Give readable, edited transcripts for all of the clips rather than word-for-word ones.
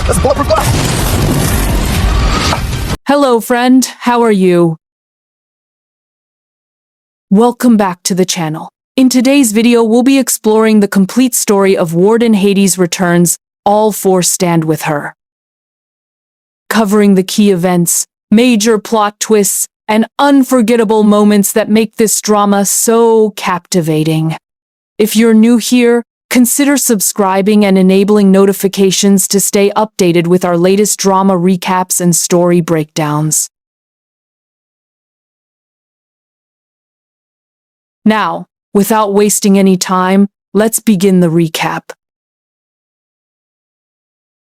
That's bulletproof glass! Hello, friend. How are you? Welcome back to the channel. In today's video, we'll be exploring the complete story of Warden Hades returns. All four stand with her. Covering the key events, major plot twists, and unforgettable moments that make this drama so captivating. If you're new here, consider subscribing and enabling notifications to stay updated with our latest drama recaps and story breakdowns. Now, without wasting any time, let's begin the recap.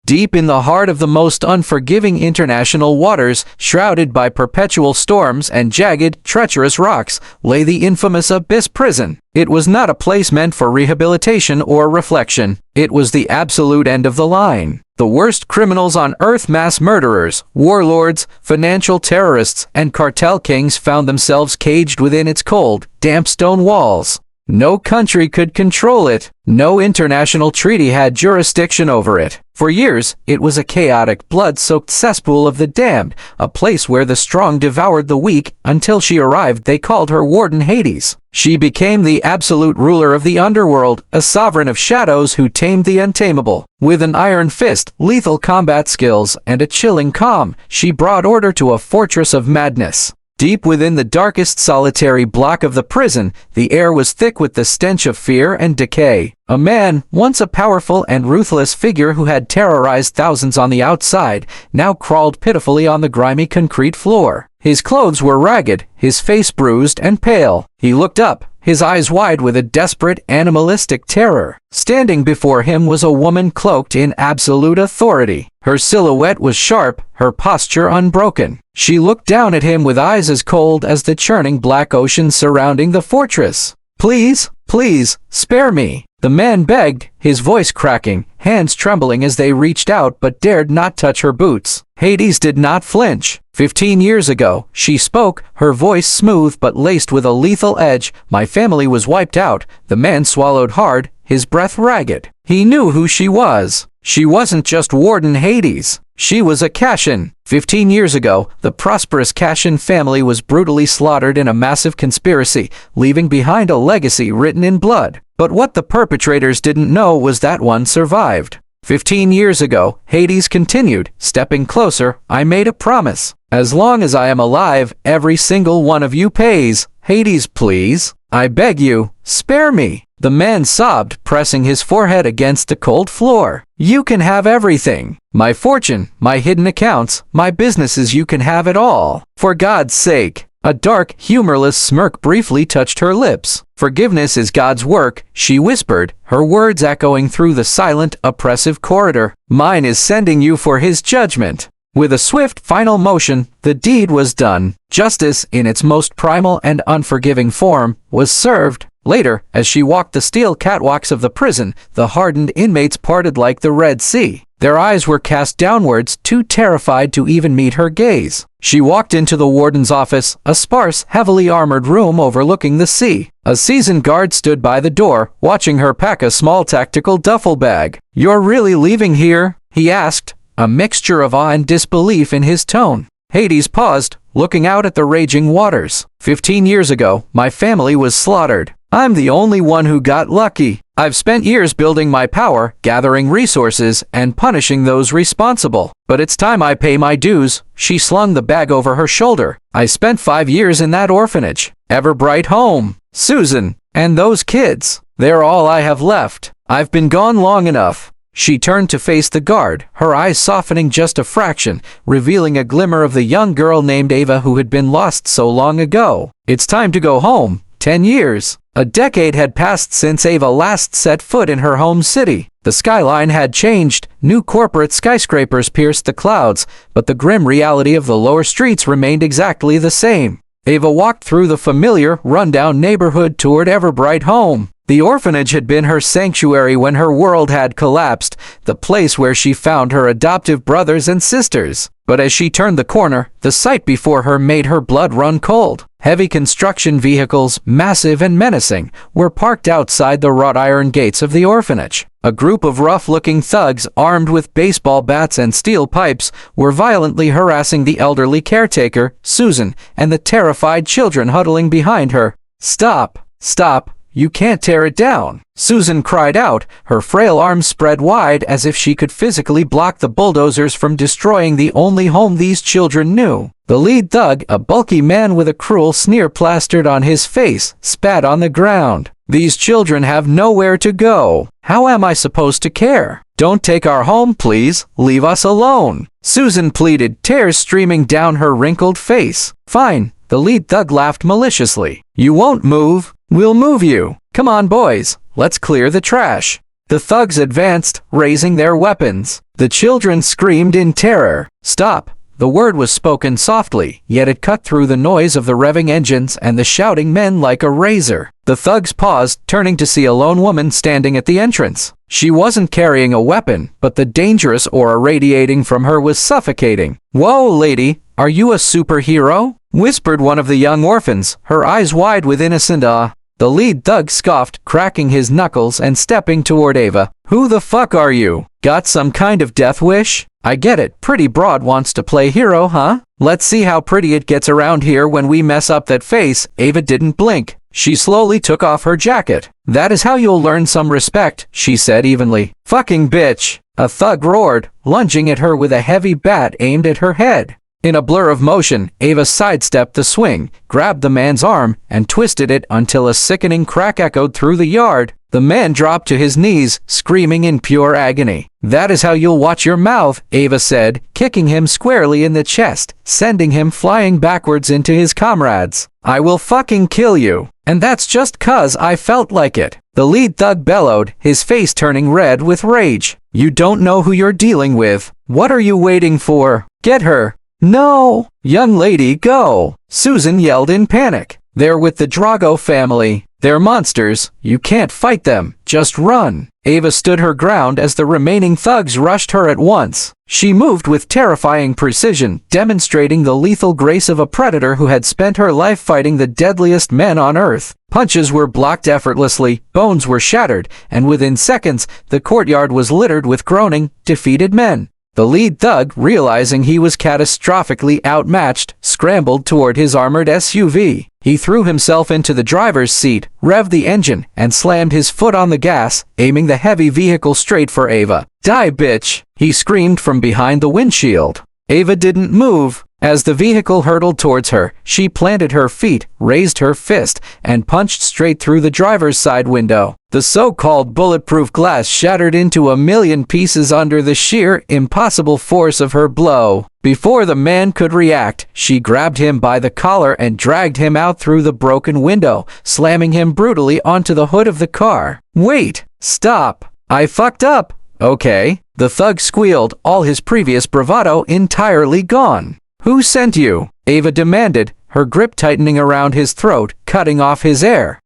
Deep in the heart of the most unforgiving international waters, shrouded by perpetual storms and jagged, treacherous rocks, lay the infamous Abyss Prison. It was not a place meant for rehabilitation or reflection. It was the absolute end of the line. The worst criminals on earth, mass murderers, warlords, financial terrorists, and cartel kings found themselves caged within its cold, damp stone walls. No country could control it. No international treaty had jurisdiction over it. For years, it was a chaotic, blood-soaked cesspool of the damned, a place where the strong devoured the weak. Until she arrived, they called her Warden Hades. She became the absolute ruler of the underworld, a sovereign of shadows who tamed the untamable. With an iron fist, lethal combat skills, and a chilling calm, she brought order to a fortress of madness. Deep within the darkest solitary block of the prison, the air was thick with the stench of fear and decay. A man, once a powerful and ruthless figure who had terrorized thousands on the outside, now crawled pitifully on the grimy concrete floor. His clothes were ragged, his face bruised and pale. He looked up, his eyes wide with a desperate, animalistic terror. Standing before him was a woman cloaked in absolute authority. Her silhouette was sharp, her posture unbroken. She looked down at him with eyes as cold as the churning black ocean surrounding the fortress. "Please, please, spare me," the man begged, his voice cracking, hands trembling as they reached out but dared not touch her boots. Hades did not flinch. 15 years ago, she spoke, her voice smooth but laced with a lethal edge. "My family was wiped out." The man swallowed hard, his breath ragged. He knew who she was. She wasn't just Warden Hades. She was a Cashin. 15 years ago, the prosperous Cashin family was brutally slaughtered in a massive conspiracy, leaving behind a legacy written in blood. But what the perpetrators didn't know was that one survived. 15 years ago, Hades continued, stepping closer. "I made a promise. As long as I am alive, every single one of you pays. Hades, please. I beg you, spare me." The man sobbed, pressing his forehead against the cold floor. "You can have everything. My fortune, my hidden accounts, my businesses, you can have it all. For God's sake." A dark, humorless smirk briefly touched her lips. "Forgiveness is God's work," she whispered, her words echoing through the silent, oppressive corridor. "Mine is sending you for his judgment." With a swift, final motion, the deed was done. Justice, in its most primal and unforgiving form, was served. Later, as she walked the steel catwalks of the prison, the hardened inmates parted like the Red Sea. Their eyes were cast downwards, too terrified to even meet her gaze. She walked into the warden's office, a sparse, heavily armored room overlooking the sea. A seasoned guard stood by the door, watching her pack a small tactical duffel bag. "You're really leaving here?" he asked, a mixture of awe and disbelief in his tone. Hades paused, looking out at the raging waters. 15 years ago, my family was slaughtered. I'm the only one who got lucky. I've spent years building my power, gathering resources, and punishing those responsible. But it's time I pay my dues." She slung the bag over her shoulder. "I spent 5 years in that orphanage. Everbright home. Susan. And those kids. They're all I have left. I've been gone long enough." She turned to face the guard, her eyes softening just a fraction, revealing a glimmer of the young girl named Ava who had been lost so long ago. "It's time to go home. 10 years. A decade had passed since Ava last set foot in her home city. The skyline had changed. New corporate skyscrapers pierced the clouds, but the grim reality of the lower streets remained exactly the same. Ava walked through the familiar, rundown neighborhood toward Everbright home. The orphanage had been her sanctuary when her world had collapsed, the place where she found her adoptive brothers and sisters. But as she turned the corner, the sight before her made her blood run cold. Heavy construction vehicles, massive and menacing, were parked outside the wrought iron gates of the orphanage. A group of rough-looking thugs, armed with baseball bats and steel pipes, were violently harassing the elderly caretaker, Susan, and the terrified children huddling behind her. "Stop! Stop! You can't tear it down!" Susan cried out, her frail arms spread wide as if she could physically block the bulldozers from destroying the only home these children knew. The lead thug, a bulky man with a cruel sneer plastered on his face, spat on the ground. "These children have nowhere to go. How am I supposed to care? Don't take our home, please. Leave us alone," Susan pleaded, tears streaming down her wrinkled face. "Fine," the lead thug laughed maliciously. "You won't move. We'll move you. Come on, boys. Let's clear the trash." The thugs advanced, raising their weapons. The children screamed in terror. "Stop." The word was spoken softly, yet it cut through the noise of the revving engines and the shouting men like a razor. The thugs paused, turning to see a lone woman standing at the entrance. She wasn't carrying a weapon, but the dangerous aura radiating from her was suffocating. "Whoa, lady, are you a superhero?" whispered one of the young orphans, her eyes wide with innocent awe. The lead thug scoffed, cracking his knuckles and stepping toward Ava. "Who the fuck are you? Got some kind of death wish? I get it, pretty broad wants to play hero, huh? Let's see how pretty it gets around here when we mess up that face." Ava didn't blink. She slowly took off her jacket. "That is how you'll learn some respect," she said evenly. "Fucking bitch!" a thug roared, lunging at her with a heavy bat aimed at her head. In a blur of motion, Ava sidestepped the swing, grabbed the man's arm, and twisted it until a sickening crack echoed through the yard. The man dropped to his knees, screaming in pure agony. "That is how you'll watch your mouth," Ava said, kicking him squarely in the chest, sending him flying backwards into his comrades. "I will fucking kill you. And that's just 'cause I felt like it," the lead thug bellowed, his face turning red with rage. "You don't know who you're dealing with. What are you waiting for? Get her." "No! Young lady, go!" Susan yelled in panic. "They're with the Drago family. They're monsters. You can't fight them. Just run." Ava stood her ground as the remaining thugs rushed her at once. She moved with terrifying precision, demonstrating the lethal grace of a predator who had spent her life fighting the deadliest men on Earth. Punches were blocked effortlessly, bones were shattered, and within seconds, the courtyard was littered with groaning, defeated men. The lead thug, realizing he was catastrophically outmatched, scrambled toward his armored SUV. He threw himself into the driver's seat, revved the engine, and slammed his foot on the gas, aiming the heavy vehicle straight for Ava. "Die, bitch!" he screamed from behind the windshield. Ava didn't move. As the vehicle hurtled towards her, she planted her feet, raised her fist, and punched straight through the driver's side window. The so-called bulletproof glass shattered into a million pieces under the sheer, impossible force of her blow. Before the man could react, she grabbed him by the collar and dragged him out through the broken window, slamming him brutally onto the hood of the car. "Wait! Stop! I fucked up!" "Okay." The thug squealed, all his previous bravado entirely gone. "Who sent you?" Ava demanded, her grip tightening around his throat, cutting off his air.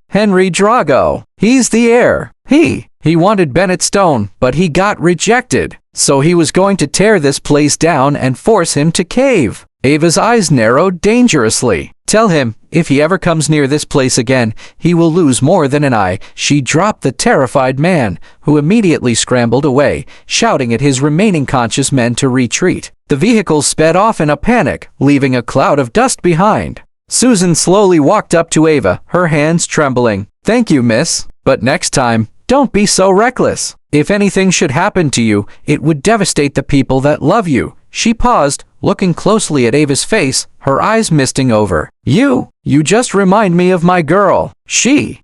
Henry Drago. He's the heir. He wanted Bennett Stone, but he got rejected. So he was going to tear this place down and force him to cave." Ava's eyes narrowed dangerously. "Tell him, if he ever comes near this place again, he will lose more than an eye." She dropped the terrified man, who immediately scrambled away, shouting at his remaining conscious men to retreat. The vehicle sped off in a panic, leaving a cloud of dust behind. Susan slowly walked up to Ava, her hands trembling. "Thank you, miss. But next time, don't be so reckless. If anything should happen to you, it would devastate the people that love you." She paused, looking closely at Ava's face, her eyes misting over. You just remind me of my girl. She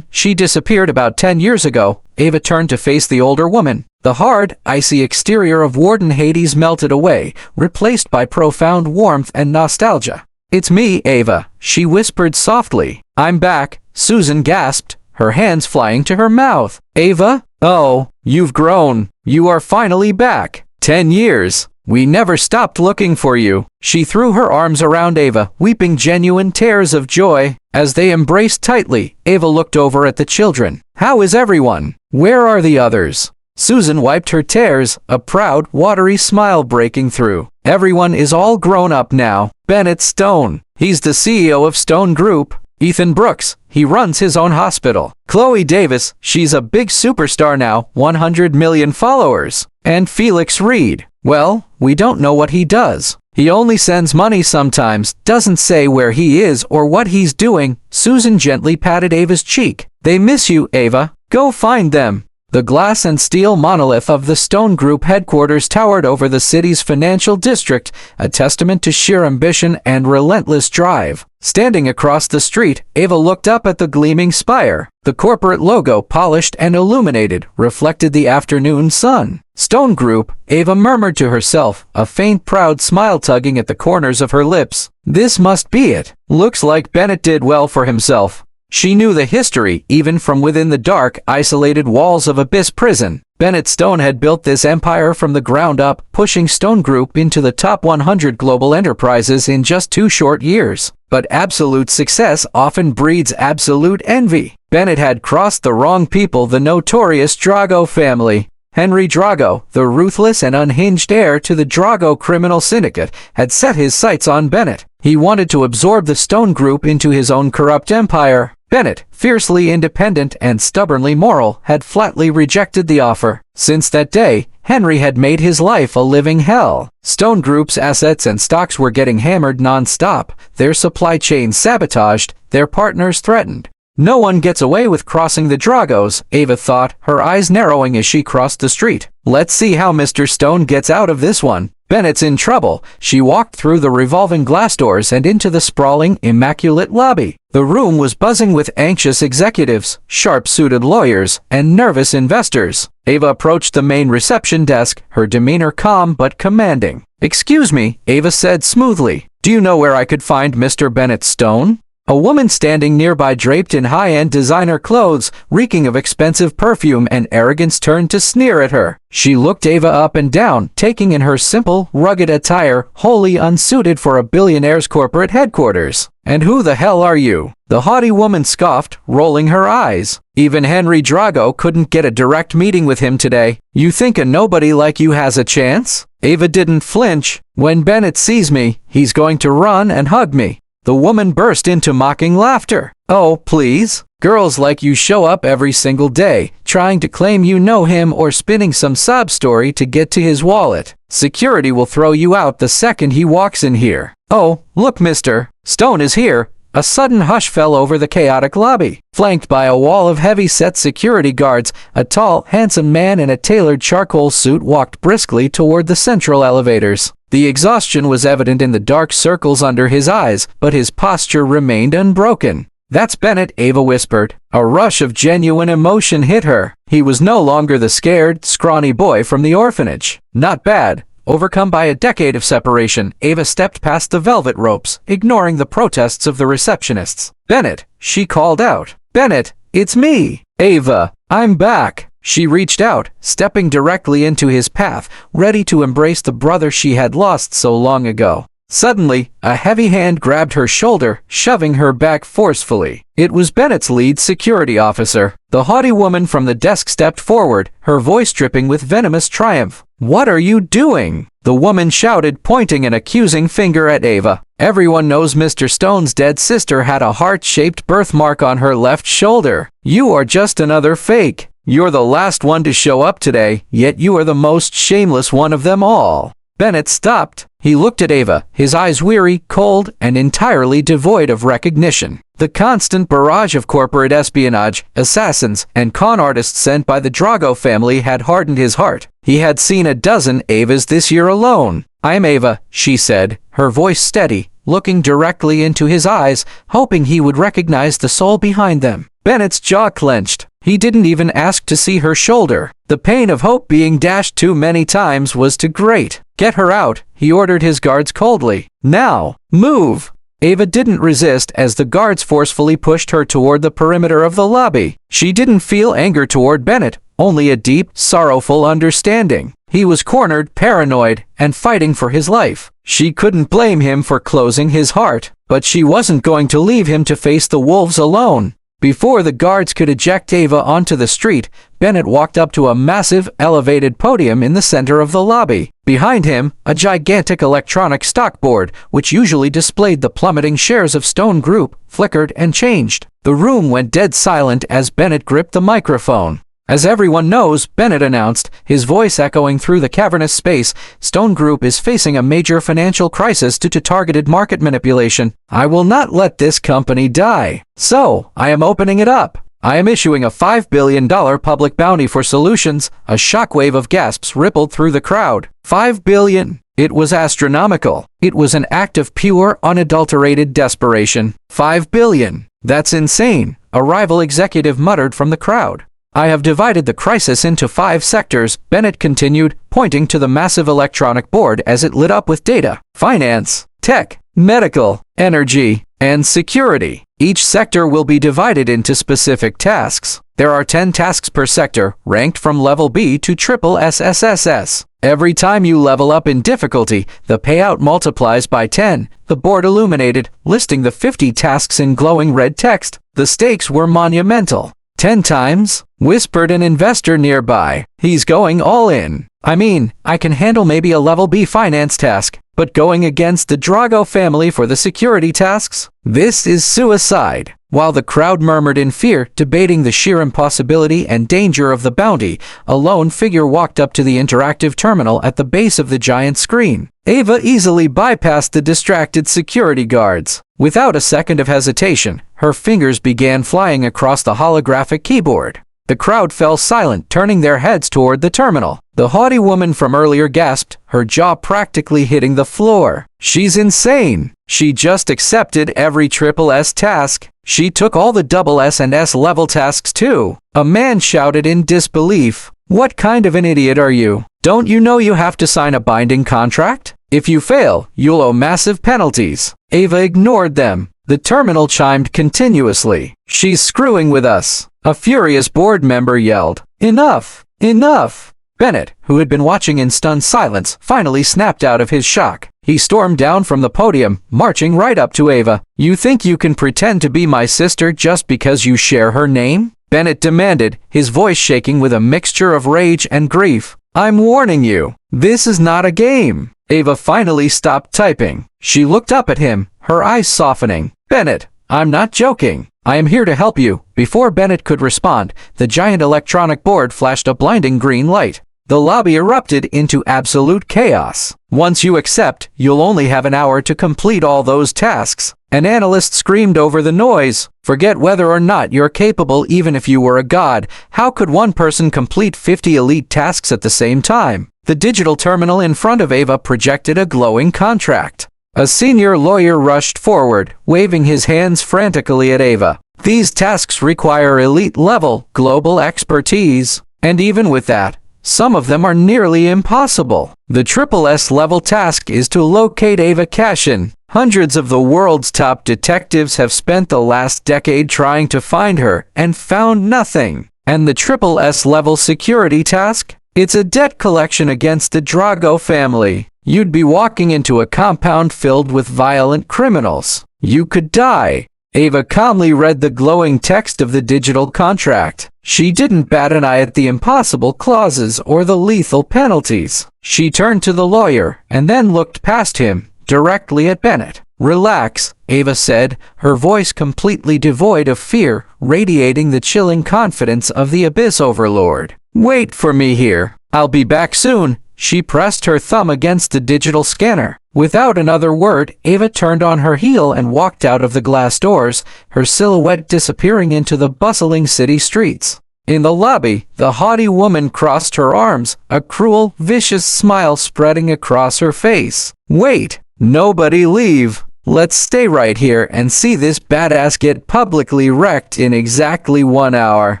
disappeared about 10 years ago." Ava turned to face the older woman. The hard, icy exterior of Warden Hades melted away, replaced by profound warmth and nostalgia. "It's me, Ava," she whispered softly. "I'm back," Susan gasped, her hands flying to her mouth. "Ava? Oh, you've grown. You are finally back. 10 years. We never stopped looking for you." She threw her arms around Ava, weeping genuine tears of joy. As they embraced tightly, Ava looked over at the children. "How is everyone? Where are the others?" Susan wiped her tears, a proud, watery smile breaking through. Everyone is all grown up now. Bennett Stone. He's the CEO of Stone Group. Ethan Brooks. He runs his own hospital. Chloe Davis. She's a big superstar now, 100 million followers. And Felix Reed. Well, we don't know what he does. He only sends money sometimes, doesn't say where he is or what he's doing. Susan gently patted Ava's cheek. They miss you, Ava. Go find them. The glass and steel monolith of the Stone Group headquarters towered over the city's financial district, a testament to sheer ambition and relentless drive. Standing across the street, Ava looked up at the gleaming spire. The corporate logo, polished and illuminated, reflected the afternoon sun. Stone Group, Ava murmured to herself, a faint proud smile tugging at the corners of her lips. This must be it. Looks like Bennett did well for himself. She knew the history, even from within the dark, isolated walls of Abyss Prison. Bennett Stone had built this empire from the ground up, pushing Stone Group into the top 100 global enterprises in just 2 short years. But absolute success often breeds absolute envy. Bennett had crossed the wrong people, the notorious Drago family. Henry Drago, the ruthless and unhinged heir to the Drago criminal syndicate, had set his sights on Bennett. He wanted to absorb the Stone Group into his own corrupt empire. Bennett, fiercely independent and stubbornly moral, had flatly rejected the offer. Since that day, Henry had made his life a living hell. Stone Group's assets and stocks were getting hammered non-stop, their supply chain sabotaged, their partners threatened. No one gets away with crossing the Dragos, Ava thought, her eyes narrowing as she crossed the street. Let's see how Mr. Stone gets out of this one. Bennett's in trouble. She walked through the revolving glass doors and into the sprawling, immaculate lobby. The room was buzzing with anxious executives, sharp-suited lawyers, and nervous investors. Ava approached the main reception desk, her demeanor calm but commanding. "Excuse me," Ava said smoothly. "Do you know where I could find Mr. Bennett Stone?" A woman standing nearby, draped in high-end designer clothes, reeking of expensive perfume and arrogance, turned to sneer at her. She looked Ava up and down, taking in her simple, rugged attire, wholly unsuited for a billionaire's corporate headquarters. "And who the hell are you?" The haughty woman scoffed, rolling her eyes. "Even Henry Drago couldn't get a direct meeting with him today. You think a nobody like you has a chance?" Ava didn't flinch. "When Bennett sees me, he's going to run and hug me." The woman burst into mocking laughter. "Oh, please. Girls like you show up every single day, trying to claim you know him or spinning some sob story to get to his wallet. Security will throw you out the second he walks in here. Oh, look, Mr. Stone is here." A sudden hush fell over the chaotic lobby. Flanked by a wall of heavy-set security guards, a tall, handsome man in a tailored charcoal suit walked briskly toward the central elevators. The exhaustion was evident in the dark circles under his eyes, but his posture remained unbroken. "That's Bennett," Ava whispered. A rush of genuine emotion hit her. He was no longer the scared, scrawny boy from the orphanage. Not bad. Overcome by a decade of separation, Ava stepped past the velvet ropes, ignoring the protests of the receptionists. "Bennett," she called out. "Bennett, it's me." "Ava, I'm back." She reached out, stepping directly into his path, ready to embrace the brother she had lost so long ago. Suddenly, a heavy hand grabbed her shoulder, shoving her back forcefully. It was Bennett's lead security officer. The haughty woman from the desk stepped forward, her voice dripping with venomous triumph. "What are you doing?" the woman shouted, pointing an accusing finger at Ava. "Everyone knows Mr. Stone's dead sister had a heart-shaped birthmark on her left shoulder. You are just another fake. You're the last one to show up today, yet you are the most shameless one of them all." Bennett stopped. He looked at Ava, his eyes weary, cold, and entirely devoid of recognition. The constant barrage of corporate espionage, assassins, and con artists sent by the Drago family had hardened his heart. He had seen a dozen Avas this year alone. "I'm Ava," she said, her voice steady, looking directly into his eyes, hoping he would recognize the soul behind them. Bennett's jaw clenched. He didn't even ask to see her shoulder. The pain of hope being dashed too many times was too great. "Get her out," he ordered his guards coldly. "Now, move!" Ava didn't resist as the guards forcefully pushed her toward the perimeter of the lobby. She didn't feel anger toward Bennett, only a deep, sorrowful understanding. He was cornered, paranoid, and fighting for his life. She couldn't blame him for closing his heart, but she wasn't going to leave him to face the wolves alone. Before the guards could eject Ava onto the street, Bennett walked up to a massive, elevated podium in the center of the lobby. Behind him, a gigantic electronic stock board, which usually displayed the plummeting shares of Stone Group, flickered and changed. The room went dead silent as Bennett gripped the microphone. As everyone knows, Bennett announced, his voice echoing through the cavernous space, Stone Group is facing a major financial crisis due to targeted market manipulation. I will not let this company die. So, I am opening it up. I am issuing a $5 billion public bounty for solutions. A shockwave of gasps rippled through the crowd. $5 billion. It was astronomical. It was an act of pure, unadulterated desperation. $5 billion. That's insane, a rival executive muttered from the crowd. I have divided the crisis into 5 sectors, Bennett continued, pointing to the massive electronic board as it lit up with data. Finance, tech, medical, energy, and security. Each sector will be divided into specific tasks. There are 10 tasks per sector, ranked from level B to triple SSSS. Every time you level up in difficulty, the payout multiplies by 10, the board illuminated, listing the 50 tasks in glowing red text. The stakes were monumental. 10 times? Whispered an investor nearby. He's going all in. I mean, I can handle maybe a level B finance task, but going against the Drago family for the security tasks? This is suicide. While the crowd murmured in fear, debating the sheer impossibility and danger of the bounty, a lone figure walked up to the interactive terminal at the base of the giant screen. Ava easily bypassed the distracted security guards. Without a second of hesitation, her fingers began flying across the holographic keyboard. The crowd fell silent, turning their heads toward the terminal. The haughty woman from earlier gasped, her jaw practically hitting the floor. She's insane. She just accepted every triple S task. She took all the double S and S level tasks too. A man shouted in disbelief. What kind of an idiot are you? Don't you know you have to sign a binding contract? If you fail, you'll owe massive penalties. Ava ignored them. The terminal chimed continuously. She's screwing with us. A furious board member yelled. Enough! Enough! Bennett, who had been watching in stunned silence, finally snapped out of his shock. He stormed down from the podium, marching right up to Ava. You think you can pretend to be my sister just because you share her name? Bennett demanded, his voice shaking with a mixture of rage and grief. I'm warning you, this is not a game. Ava finally stopped typing. She looked up at him, her eyes softening. Bennett, I'm not joking. I am here to help you. Before Bennett could respond, the giant electronic board flashed a blinding green light. The lobby erupted into absolute chaos. Once you accept, you'll only have an hour to complete all those tasks. An analyst screamed over the noise. Forget whether or not you're capable. Even if you were a god, how could one person complete 50 elite tasks at the same time? The digital terminal in front of Ava projected a glowing contract. A senior lawyer rushed forward, waving his hands frantically at Ava. These tasks require elite-level, global expertise. And even with that, some of them are nearly impossible. The triple S level task is to locate Ava Cashin. Hundreds of the world's top detectives have spent the last decade trying to find her and found nothing. And the triple S level security task? It's a debt collection against the Drago family. You'd be walking into a compound filled with violent criminals. You could die. Ava calmly read the glowing text of the digital contract. She didn't bat an eye at the impossible clauses or the lethal penalties. She turned to the lawyer and then looked past him, directly at Bennett. Relax, Ava said, her voice completely devoid of fear, radiating the chilling confidence of the Abyss Overlord. Wait for me here. I'll be back soon. She pressed her thumb against the digital scanner. Without another word, Ava turned on her heel and walked out of the glass doors, her silhouette disappearing into the bustling city streets. In the lobby, the haughty woman crossed her arms, a cruel, vicious smile spreading across her face. Wait, nobody leave. Let's stay right here and see this badass get publicly wrecked in exactly 1 hour.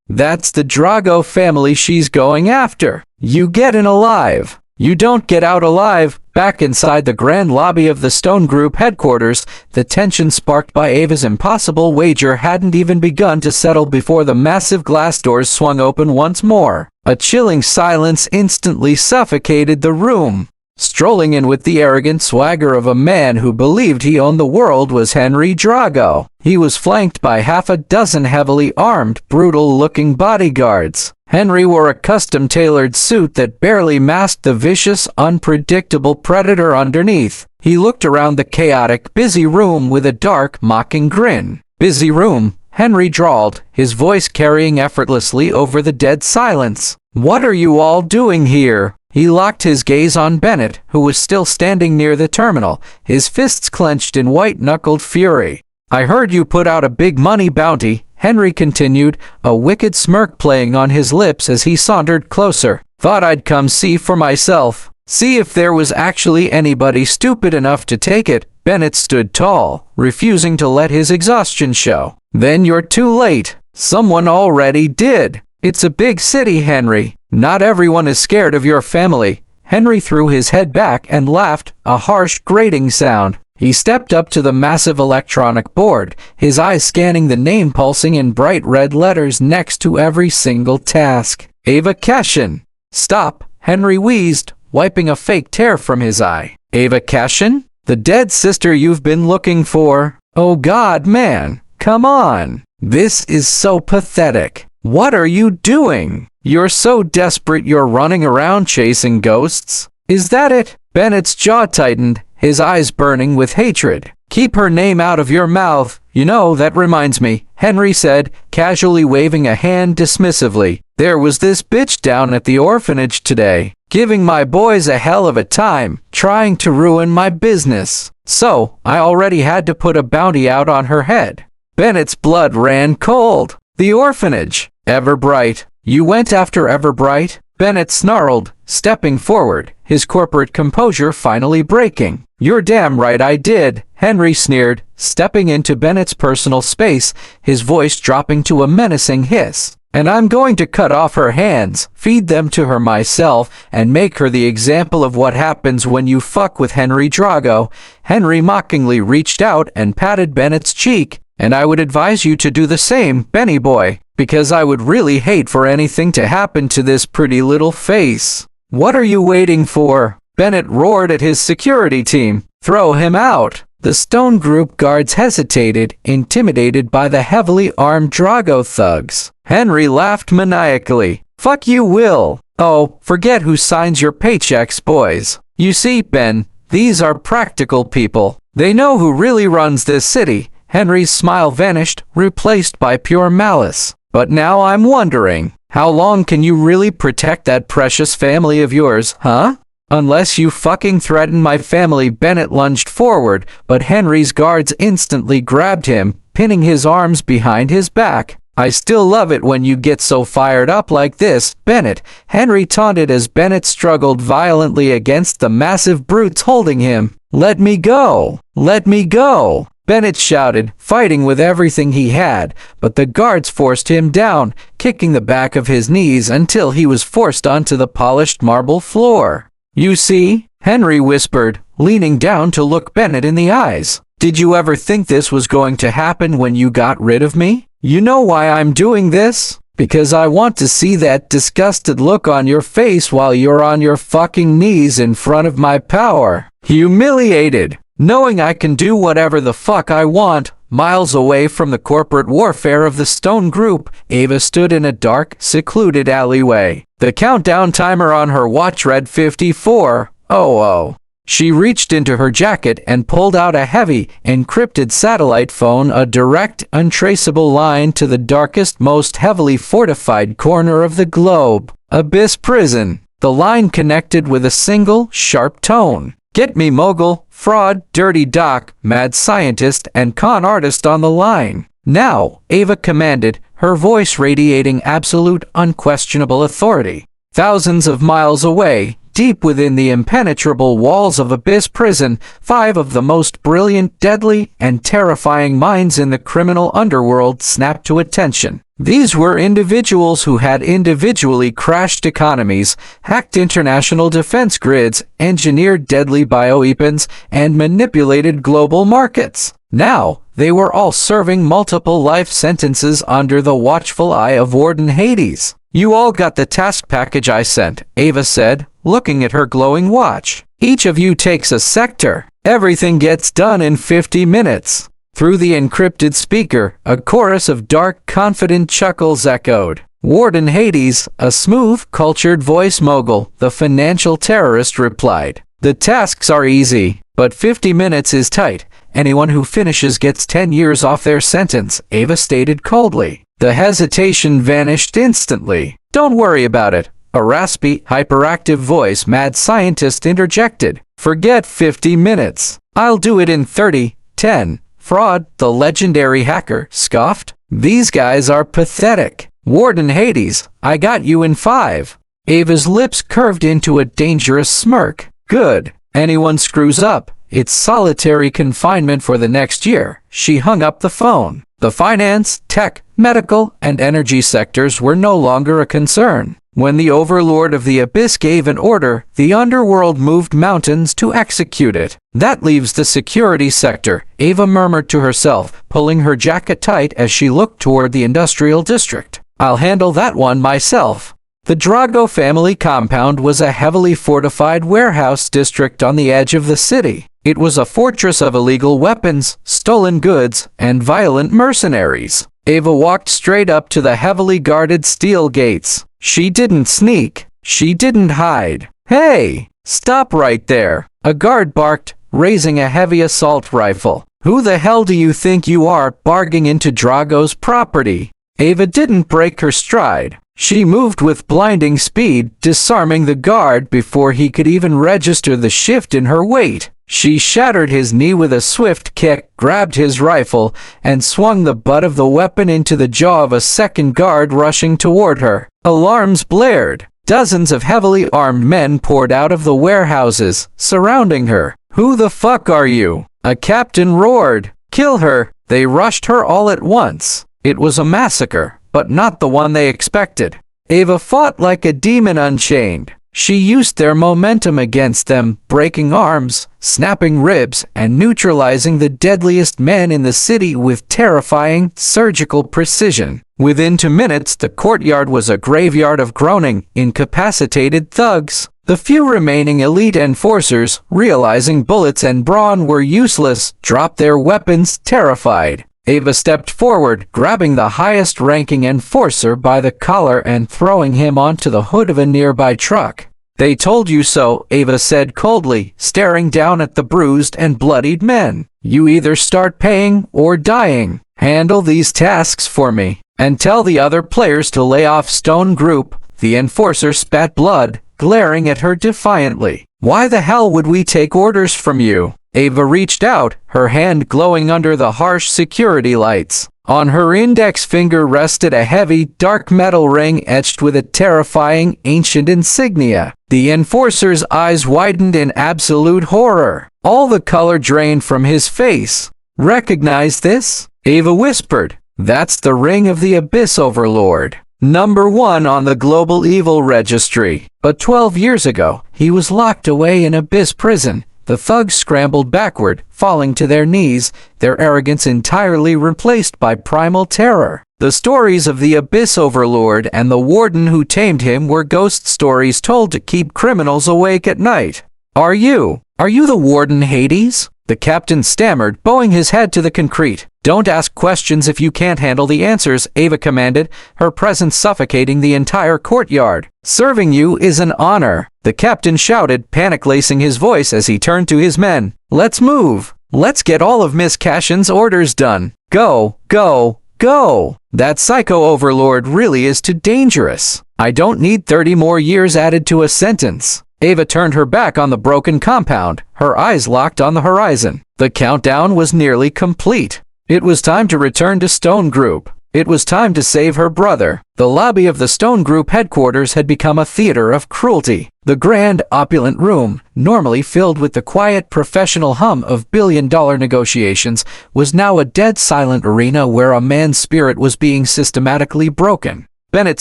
That's the Drago family she's going after. You get in alive. You don't get out alive. Back inside the grand lobby of the Stone Group headquarters, the tension sparked by Ava's impossible wager hadn't even begun to settle before the massive glass doors swung open once more. A chilling silence instantly suffocated the room. Strolling in with the arrogant swagger of a man who believed he owned the world was Henry Drago. He was flanked by half a dozen heavily armed, brutal-looking bodyguards. Henry wore a custom-tailored suit that barely masked the vicious, unpredictable predator underneath. He looked around the chaotic, busy room with a dark, mocking grin. "Busy room," Henry drawled, his voice carrying effortlessly over the dead silence. "What are you all doing here?" He locked his gaze on Bennett, who was still standing near the terminal, his fists clenched in white-knuckled fury. "I heard you put out a big money bounty," Henry continued, a wicked smirk playing on his lips as he sauntered closer. "Thought I'd come see for myself. See if there was actually anybody stupid enough to take it." Bennett stood tall, refusing to let his exhaustion show. "Then you're too late. Someone already did. It's a big city, Henry. Not everyone is scared of your family." Henry threw his head back and laughed, a harsh, grating sound. He stepped up to the massive electronic board, his eyes scanning the name pulsing in bright red letters next to every single task. "Ava Cashin." "Stop," Henry wheezed, wiping a fake tear from his eye. "Ava Cashin? The dead sister you've been looking for? Oh God, man, come on. This is so pathetic. What are you doing? You're so desperate you're running around chasing ghosts? Is that it?" Bennett's jaw tightened, his eyes burning with hatred. "Keep her name out of your mouth. You know, that reminds me," Henry said, casually waving a hand dismissively. "There was this bitch down at the orphanage today, giving my boys a hell of a time, trying to ruin my business. So, I already had to put a bounty out on her head." Bennett's blood ran cold. "The orphanage? Everbright. You went after Everbright?" Bennett snarled, stepping forward, his corporate composure finally breaking. "You're damn right I did," Henry sneered, stepping into Bennett's personal space, his voice dropping to a menacing hiss. "And I'm going to cut off her hands, feed them to her myself, and make her the example of what happens when you fuck with Henry Drago." Henry mockingly reached out and patted Bennett's cheek. "And I would advise you to do the same, Benny boy, because I would really hate for anything to happen to this pretty little face." "What are you waiting for?" Bennett roared at his security team. "Throw him out." The Stone Group guards hesitated, intimidated by the heavily armed Drago thugs. Henry laughed maniacally. "Fuck you, Will. Oh, forget who signs your paychecks, boys. You see, Ben, these are practical people. They know who really runs this city." Henry's smile vanished, replaced by pure malice. "But now I'm wondering, how long can you really protect that precious family of yours, huh? Unless you fucking threaten my family." Bennett lunged forward, but Henry's guards instantly grabbed him, pinning his arms behind his back. "I still love it when you get so fired up like this, Bennett," Henry taunted as Bennett struggled violently against the massive brutes holding him. "Let me go! Let me go!" Bennett shouted, fighting with everything he had, but the guards forced him down, kicking the back of his knees until he was forced onto the polished marble floor. "You see?" Henry whispered, leaning down to look Bennett in the eyes. "Did you ever think this was going to happen when you got rid of me? You know why I'm doing this? Because I want to see that disgusted look on your face while you're on your fucking knees in front of my power. Humiliated. Knowing I can do whatever the fuck I want." Miles away from the corporate warfare of the Stone Group, Ava stood in a dark, secluded alleyway. The countdown timer on her watch read 54:00. She reached into her jacket and pulled out a heavy, encrypted satellite phone, a direct, untraceable line to the darkest, most heavily fortified corner of the globe. Abyss Prison. The line connected with a single, sharp tone. "Get me mogul, fraud, dirty doc, mad scientist, and con artist on the line. Now," Ava commanded, her voice radiating absolute, unquestionable authority. Thousands of miles away, deep within the impenetrable walls of Abyss Prison, 5 of the most brilliant, deadly, and terrifying minds in the criminal underworld snapped to attention. These were individuals who had individually crashed economies, hacked international defense grids, engineered deadly bioweapons, and manipulated global markets. Now, they were all serving multiple life sentences under the watchful eye of Warden Hades. "You all got the task package I sent," Ava said, looking at her glowing watch. Each of you takes a sector. Everything gets done in 50 minutes. Through the encrypted speaker, a chorus of dark, confident chuckles echoed. Warden Hades, a smooth, cultured voice mogul, the financial terrorist, replied. The tasks are easy, but 50 minutes is tight. Anyone who finishes gets 10 years off their sentence, Ava stated coldly. The hesitation vanished instantly. Don't worry about it. A raspy, hyperactive voice mad scientist interjected. Forget 50 minutes. I'll do it in 30. 10. Fraud, the legendary hacker, scoffed. These guys are pathetic. Warden Hades, I got you in 5. Ava's lips curved into a dangerous smirk. Good. Anyone screws up, it's solitary confinement for the next year. She hung up the phone. The finance, tech, medical, and energy sectors were no longer a concern. When the overlord of the abyss gave an order, the underworld moved mountains to execute it. That leaves the security sector, Ava murmured to herself, pulling her jacket tight as she looked toward the industrial district. I'll handle that one myself. The Drago family compound was a heavily fortified warehouse district on the edge of the city. It was a fortress of illegal weapons, stolen goods, and violent mercenaries. Ava walked straight up to the heavily guarded steel gates. She didn't sneak. She didn't hide. Hey! Stop right there! A guard barked, raising a heavy assault rifle. Who the hell do you think you are, barging into Drago's property? Ava didn't break her stride. She moved with blinding speed, disarming the guard before he could even register the shift in her weight. She shattered his knee with a swift kick, grabbed his rifle, and swung the butt of the weapon into the jaw of a second guard rushing toward her. Alarms blared. Dozens of heavily armed men poured out of the warehouses, surrounding her. Who the fuck are you? A captain roared. Kill her! They rushed her all at once. It was a massacre, but not the one they expected. Ava fought like a demon unchained. She used their momentum against them, breaking arms, snapping ribs, and neutralizing the deadliest men in the city with terrifying, surgical precision. Within 2 minutes, the courtyard was a graveyard of groaning, incapacitated thugs. The few remaining elite enforcers, realizing bullets and brawn were useless, dropped their weapons, terrified. Ava stepped forward, grabbing the highest-ranking enforcer by the collar and throwing him onto the hood of a nearby truck. They told you so, Ava said coldly, staring down at the bruised and bloodied men. You either start paying or dying. Handle these tasks for me, and tell the other players to lay off Stone Group. The enforcer spat blood, glaring at her defiantly. Why the hell would we take orders from you? Ava reached out, her hand glowing under the harsh security lights. On her index finger rested a heavy, dark metal ring etched with a terrifying, ancient insignia. The enforcer's eyes widened in absolute horror. All the color drained from his face. Recognize this? Ava whispered. That's the ring of the Abyss Overlord. Number 1 on the Global Evil Registry. But 12 years ago, he was locked away in Abyss Prison. The thugs scrambled backward, falling to their knees, their arrogance entirely replaced by primal terror. The stories of the Abyss Overlord and the Warden who tamed him were ghost stories told to keep criminals awake at night. Are you the Warden Hades? The captain stammered, bowing his head to the concrete. Don't ask questions if you can't handle the answers, Ava commanded, her presence suffocating the entire courtyard. Serving you is an honor, the captain shouted, panic-lacing his voice as he turned to his men. Let's move. Let's get all of Miss Cashin's orders done. Go, go, go. That psycho overlord really is too dangerous. I don't need 30 more years added to a sentence. Ava turned her back on the broken compound, her eyes locked on the horizon. The countdown was nearly complete. It was time to return to Stone Group. It was time to save her brother. The lobby of the Stone Group headquarters had become a theater of cruelty. The grand, opulent room, normally filled with the quiet, professional hum of billion-dollar negotiations, was now a dead silent arena where a man's spirit was being systematically broken. Bennett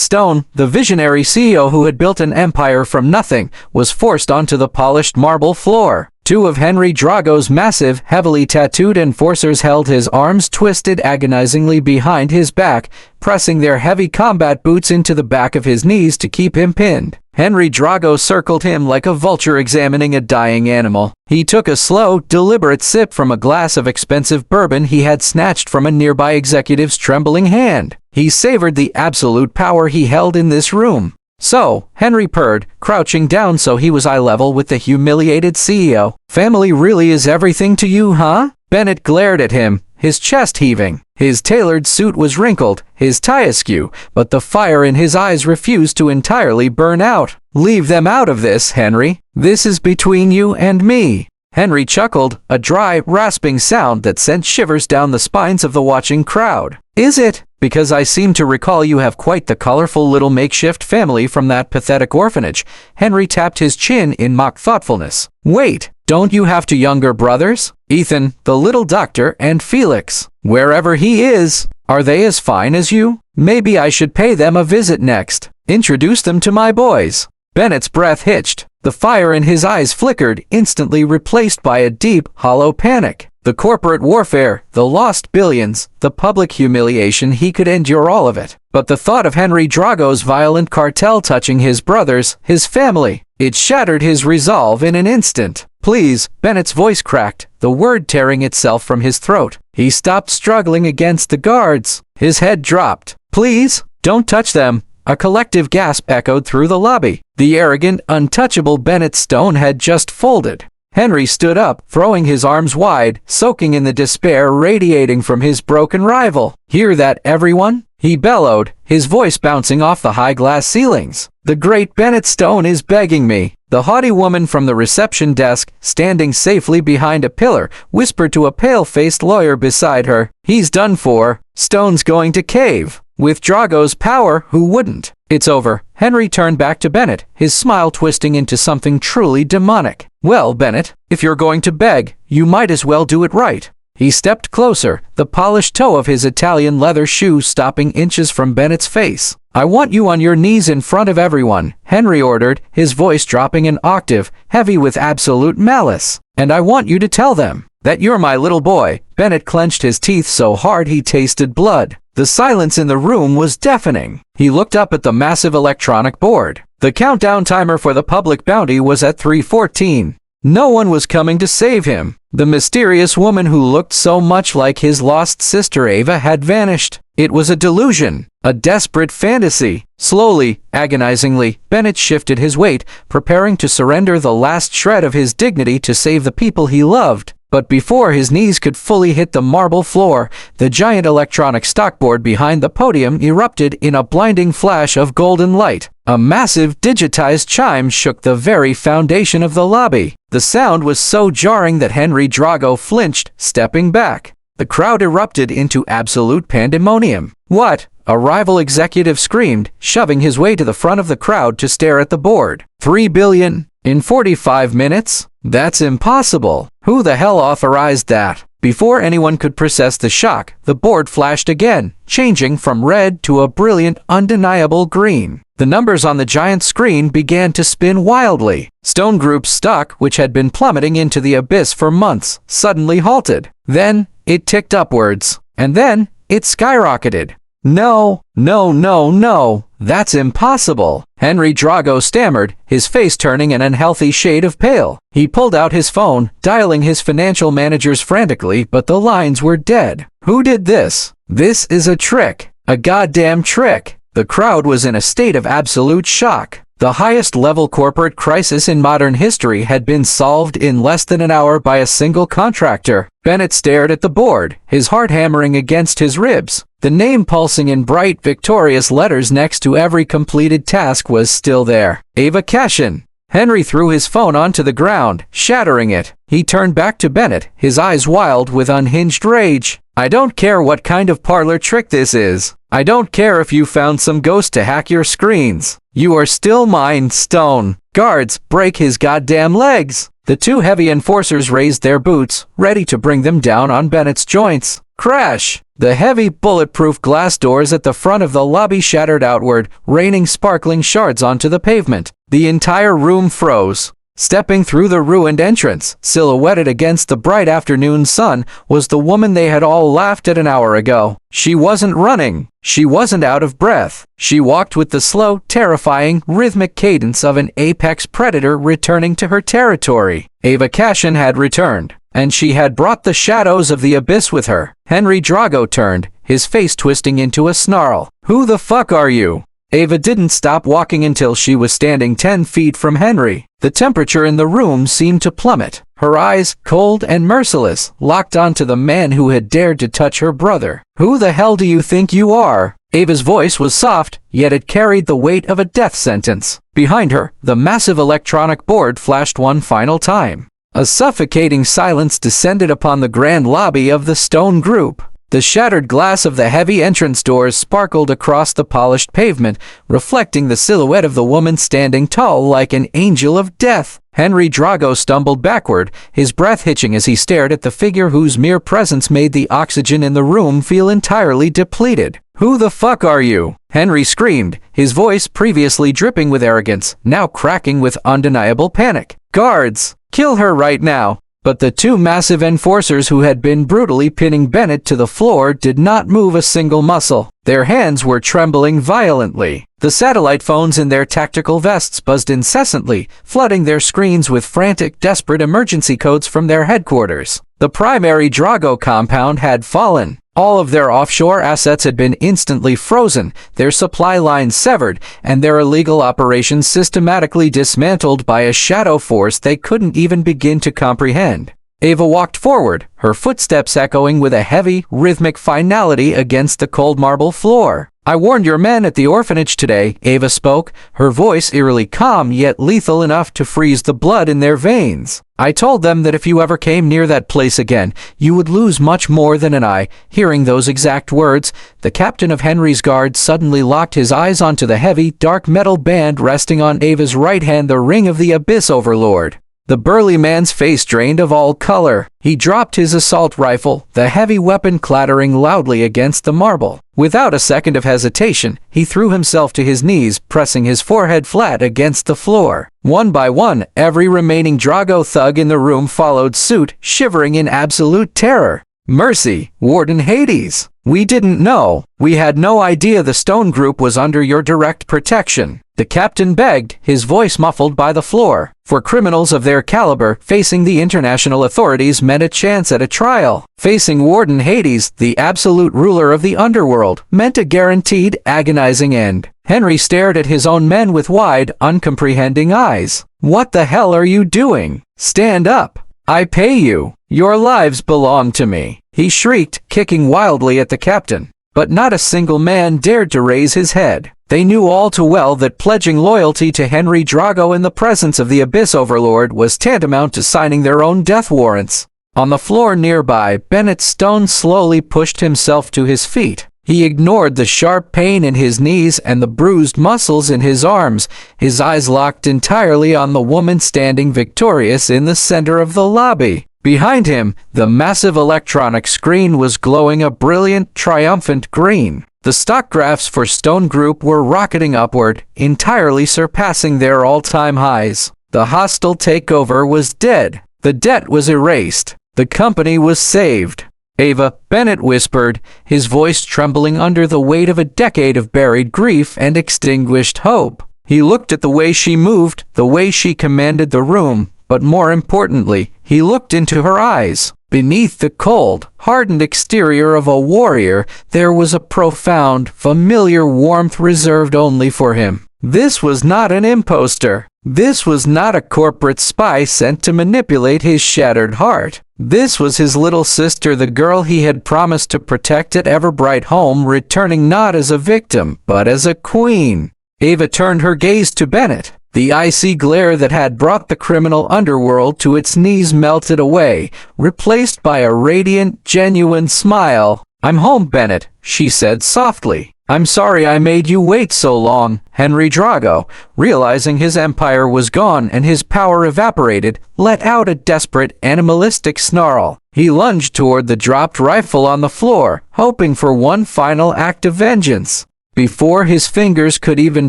Stone, the visionary CEO who had built an empire from nothing, was forced onto the polished marble floor. Two of Henry Drago's massive, heavily tattooed enforcers held his arms twisted agonizingly behind his back, pressing their heavy combat boots into the back of his knees to keep him pinned. Henry Drago circled him like a vulture examining a dying animal. He took a slow, deliberate sip from a glass of expensive bourbon he had snatched from a nearby executive's trembling hand. He savored the absolute power he held in this room. "So," Henry purred, crouching down so he was eye level with the humiliated CEO. "Family really is everything to you, huh?" Bennett glared at him, his chest heaving. His tailored suit was wrinkled, his tie askew, but the fire in his eyes refused to entirely burn out. "Leave them out of this, Henry. This is between you and me." Henry chuckled, a dry, rasping sound that sent shivers down the spines of the watching crowd. "Is it? Because I seem to recall you have quite the colorful little makeshift family from that pathetic orphanage." Henry tapped his chin in mock thoughtfulness. "Wait, don't you have two younger brothers? Ethan, the little doctor, and Felix. Wherever he is, are they as fine as you? Maybe I should pay them a visit next. Introduce them to my boys." Bennett's breath hitched. The fire in his eyes flickered, instantly replaced by a deep, hollow panic. The corporate warfare, the lost billions, the public humiliation, he could endure all of it. But the thought of Henry Drago's violent cartel touching his brothers, his family, it shattered his resolve in an instant. "Please," Bennett's voice cracked, the word tearing itself from his throat. He stopped struggling against the guards. His head dropped. "Please, don't touch them." A collective gasp echoed through the lobby. The arrogant, untouchable Bennett Stone had just folded. Henry stood up, throwing his arms wide, soaking in the despair radiating from his broken rival. "Hear that, everyone?" he bellowed, his voice bouncing off the high glass ceilings. "The great Bennett Stone is begging me." The haughty woman from the reception desk, standing safely behind a pillar, whispered to a pale-faced lawyer beside her, "He's done for. Stone's going to cave. With Drago's power, who wouldn't?" "It's over." Henry turned back to Bennett, his smile twisting into something truly demonic. "Well, Bennett, if you're going to beg, you might as well do it right." He stepped closer, the polished toe of his Italian leather shoe stopping inches from Bennett's face. "I want you on your knees in front of everyone," Henry ordered, his voice dropping an octave, heavy with absolute malice. "And I want you to tell them that you're my little boy." Bennett clenched his teeth so hard he tasted blood. The silence in the room was deafening. He looked up at the massive electronic board. The countdown timer for the public bounty was at 3:14. No one was coming to save him. The mysterious woman who looked so much like his lost sister Ava had vanished. It was a delusion, a desperate fantasy. Slowly, agonizingly, Bennett shifted his weight, preparing to surrender the last shred of his dignity to save the people he loved. But before his knees could fully hit the marble floor, the giant electronic stockboard behind the podium erupted in a blinding flash of golden light. A massive digitized chime shook the very foundation of the lobby. The sound was so jarring that Henry Drago flinched, stepping back. The crowd erupted into absolute pandemonium. "What?" a rival executive screamed, shoving his way to the front of the crowd to stare at the board. "3 billion? In 45 minutes? That's impossible. Who the hell authorized that?" Before anyone could process the shock, the board flashed again, changing from red to a brilliant, undeniable green. The numbers on the giant screen began to spin wildly. Stone Group's stock, which had been plummeting into the abyss for months, suddenly halted. Then, it ticked upwards. And then, it skyrocketed. "No, no, no, no. That's impossible." Henry Drago stammered, his face turning an unhealthy shade of pale. He pulled out his phone, dialing his financial managers frantically, but the lines were dead. "Who did this? This is a trick. A goddamn trick." The crowd was in a state of absolute shock. The highest-level corporate crisis in modern history had been solved in less than an hour by a single contractor. Bennett stared at the board, his heart hammering against his ribs. The name pulsing in bright, victorious letters next to every completed task was still there. Ava Cashin. Henry threw his phone onto the ground, shattering it. He turned back to Bennett, his eyes wild with unhinged rage. "I don't care what kind of parlor trick this is. I don't care if you found some ghost to hack your screens. You are still mine, Stone." "Guards, break his goddamn legs!" The two heavy enforcers raised their boots, ready to bring them down on Bennett's joints. Crash! The heavy, bulletproof glass doors at the front of the lobby shattered outward, raining sparkling shards onto the pavement. The entire room froze. Stepping through the ruined entrance, silhouetted against the bright afternoon sun, was the woman they had all laughed at an hour ago. She wasn't running. She wasn't out of breath. She walked with the slow, terrifying, rhythmic cadence of an apex predator returning to her territory. Ava Cashin had returned, and she had brought the shadows of the abyss with her. Henry Drago turned, his face twisting into a snarl. "Who the fuck are you?" Ava didn't stop walking until she was standing 10 feet from Henry. The temperature in the room seemed to plummet. Her eyes, cold and merciless, locked onto the man who had dared to touch her brother. "Who the hell do you think you are?" Ava's voice was soft, yet it carried the weight of a death sentence. Behind her, the massive electronic board flashed one final time. A suffocating silence descended upon the grand lobby of the Stone Group. The shattered glass of the heavy entrance doors sparkled across the polished pavement, reflecting the silhouette of the woman standing tall like an angel of death. Henry Drago stumbled backward, his breath hitching as he stared at the figure whose mere presence made the oxygen in the room feel entirely depleted. "Who the fuck are you?" Henry screamed, his voice previously dripping with arrogance, now cracking with undeniable panic. "Guards! Kill her right now!" But the two massive enforcers who had been brutally pinning Bennett to the floor did not move a single muscle. Their hands were trembling violently. The satellite phones in their tactical vests buzzed incessantly, flooding their screens with frantic, desperate emergency codes from their headquarters. The primary Drago compound had fallen. All of their offshore assets had been instantly frozen, their supply lines severed, and their illegal operations systematically dismantled by a shadow force they couldn't even begin to comprehend. Ava walked forward, her footsteps echoing with a heavy, rhythmic finality against the cold marble floor. "I warned your men at the orphanage today," Ava spoke, her voice eerily calm yet lethal enough to freeze the blood in their veins. "I told them that if you ever came near that place again, you would lose much more than an eye." Hearing those exact words, the captain of Henry's guard suddenly locked his eyes onto the heavy, dark metal band resting on Ava's right hand, the ring of the Abyss Overlord. The burly man's face drained of all color. He dropped his assault rifle, the heavy weapon clattering loudly against the marble. Without a second of hesitation, he threw himself to his knees, pressing his forehead flat against the floor. One by one, every remaining Drago thug in the room followed suit, shivering in absolute terror. "Mercy, Warden Hades! We didn't know. We had no idea the Stone Group was under your direct protection," the captain begged, his voice muffled by the floor. For criminals of their caliber, facing the international authorities meant a chance at a trial. Facing Warden Hades, the absolute ruler of the underworld, meant a guaranteed, agonizing end. Henry stared at his own men with wide, uncomprehending eyes. "What the hell are you doing? Stand up! I pay you! Your lives belong to me!" he shrieked, kicking wildly at the captain. But not a single man dared to raise his head. They knew all too well that pledging loyalty to Henry Drago in the presence of the Abyss Overlord was tantamount to signing their own death warrants. On the floor nearby, Bennett Stone slowly pushed himself to his feet. He ignored the sharp pain in his knees and the bruised muscles in his arms, his eyes locked entirely on the woman standing victorious in the center of the lobby. Behind him, the massive electronic screen was glowing a brilliant, triumphant green. The stock graphs for Stone Group were rocketing upward, entirely surpassing their all-time highs. The hostile takeover was dead. The debt was erased. The company was saved. "Ava," Bennett whispered, his voice trembling under the weight of a decade of buried grief and extinguished hope. He looked at the way she moved, the way she commanded the room, but more importantly, he looked into her eyes. Beneath the cold, hardened exterior of a warrior, there was a profound, familiar warmth reserved only for him. This was not an imposter. This was not a corporate spy sent to manipulate his shattered heart. This was his little sister, the girl he had promised to protect at Everbright Home, returning not as a victim, but as a queen. Ava turned her gaze to Bennett. The icy glare that had brought the criminal underworld to its knees melted away, replaced by a radiant, genuine smile. "I'm home, Bennett," she said softly. "I'm sorry I made you wait so long." Henry Drago, realizing his empire was gone and his power evaporated, let out a desperate, animalistic snarl. He lunged toward the dropped rifle on the floor, hoping for one final act of vengeance. Before his fingers could even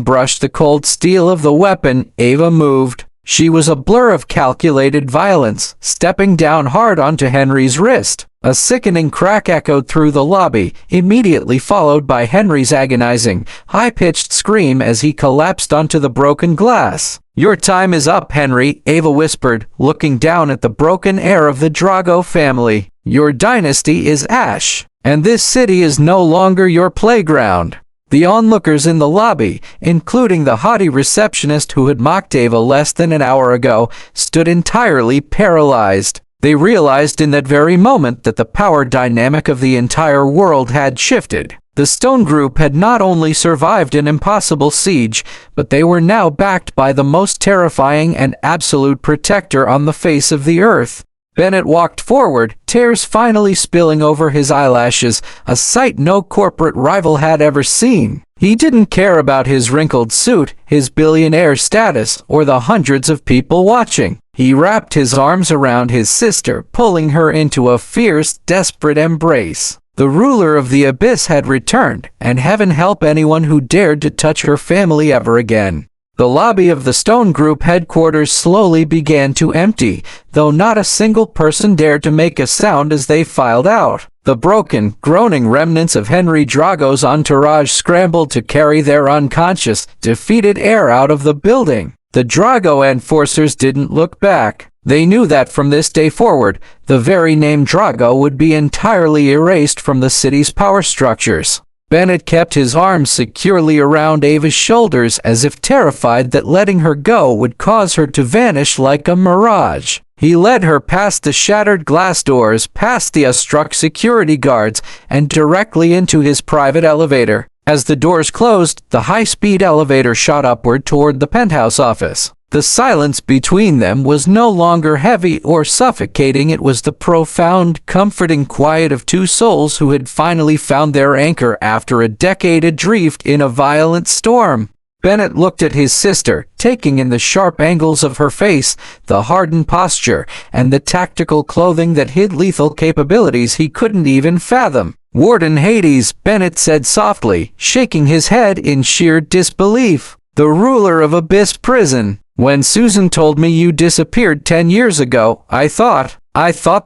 brush the cold steel of the weapon, Ava moved. She was a blur of calculated violence, stepping down hard onto Henry's wrist. A sickening crack echoed through the lobby, immediately followed by Henry's agonizing, high-pitched scream as he collapsed onto the broken glass. "Your time is up, Henry," Ava whispered, looking down at the broken heir of the Drago family. "Your dynasty is ash, and this city is no longer your playground." The onlookers in the lobby, including the haughty receptionist who had mocked Ava less than an hour ago, stood entirely paralyzed. They realized in that very moment that the power dynamic of the entire world had shifted. The Stone Group had not only survived an impossible siege, but they were now backed by the most terrifying and absolute protector on the face of the earth. Bennett walked forward, tears finally spilling over his eyelashes, a sight no corporate rival had ever seen. He didn't care about his wrinkled suit, his billionaire status, or the hundreds of people watching. He wrapped his arms around his sister, pulling her into a fierce, desperate embrace. The ruler of the abyss had returned, and heaven help anyone who dared to touch her family ever again. The lobby of the Stone Group headquarters slowly began to empty, though not a single person dared to make a sound as they filed out. The broken, groaning remnants of Henry Drago's entourage scrambled to carry their unconscious, defeated heir out of the building. The Drago enforcers didn't look back. They knew that from this day forward, the very name Drago would be entirely erased from the city's power structures. Bennett kept his arms securely around Ava's shoulders as if terrified that letting her go would cause her to vanish like a mirage. He led her past the shattered glass doors, past the awestruck security guards, and directly into his private elevator. As the doors closed, the high-speed elevator shot upward toward the penthouse office. The silence between them was no longer heavy or suffocating. It was the profound, comforting quiet of two souls who had finally found their anchor after a decade adrift in a violent storm. Bennett looked at his sister, taking in the sharp angles of her face, the hardened posture, and the tactical clothing that hid lethal capabilities he couldn't even fathom. "Warden Hades," Bennett said softly, shaking his head in sheer disbelief. "The ruler of Abyss Prison. When Susan told me you disappeared 10 years ago, I thought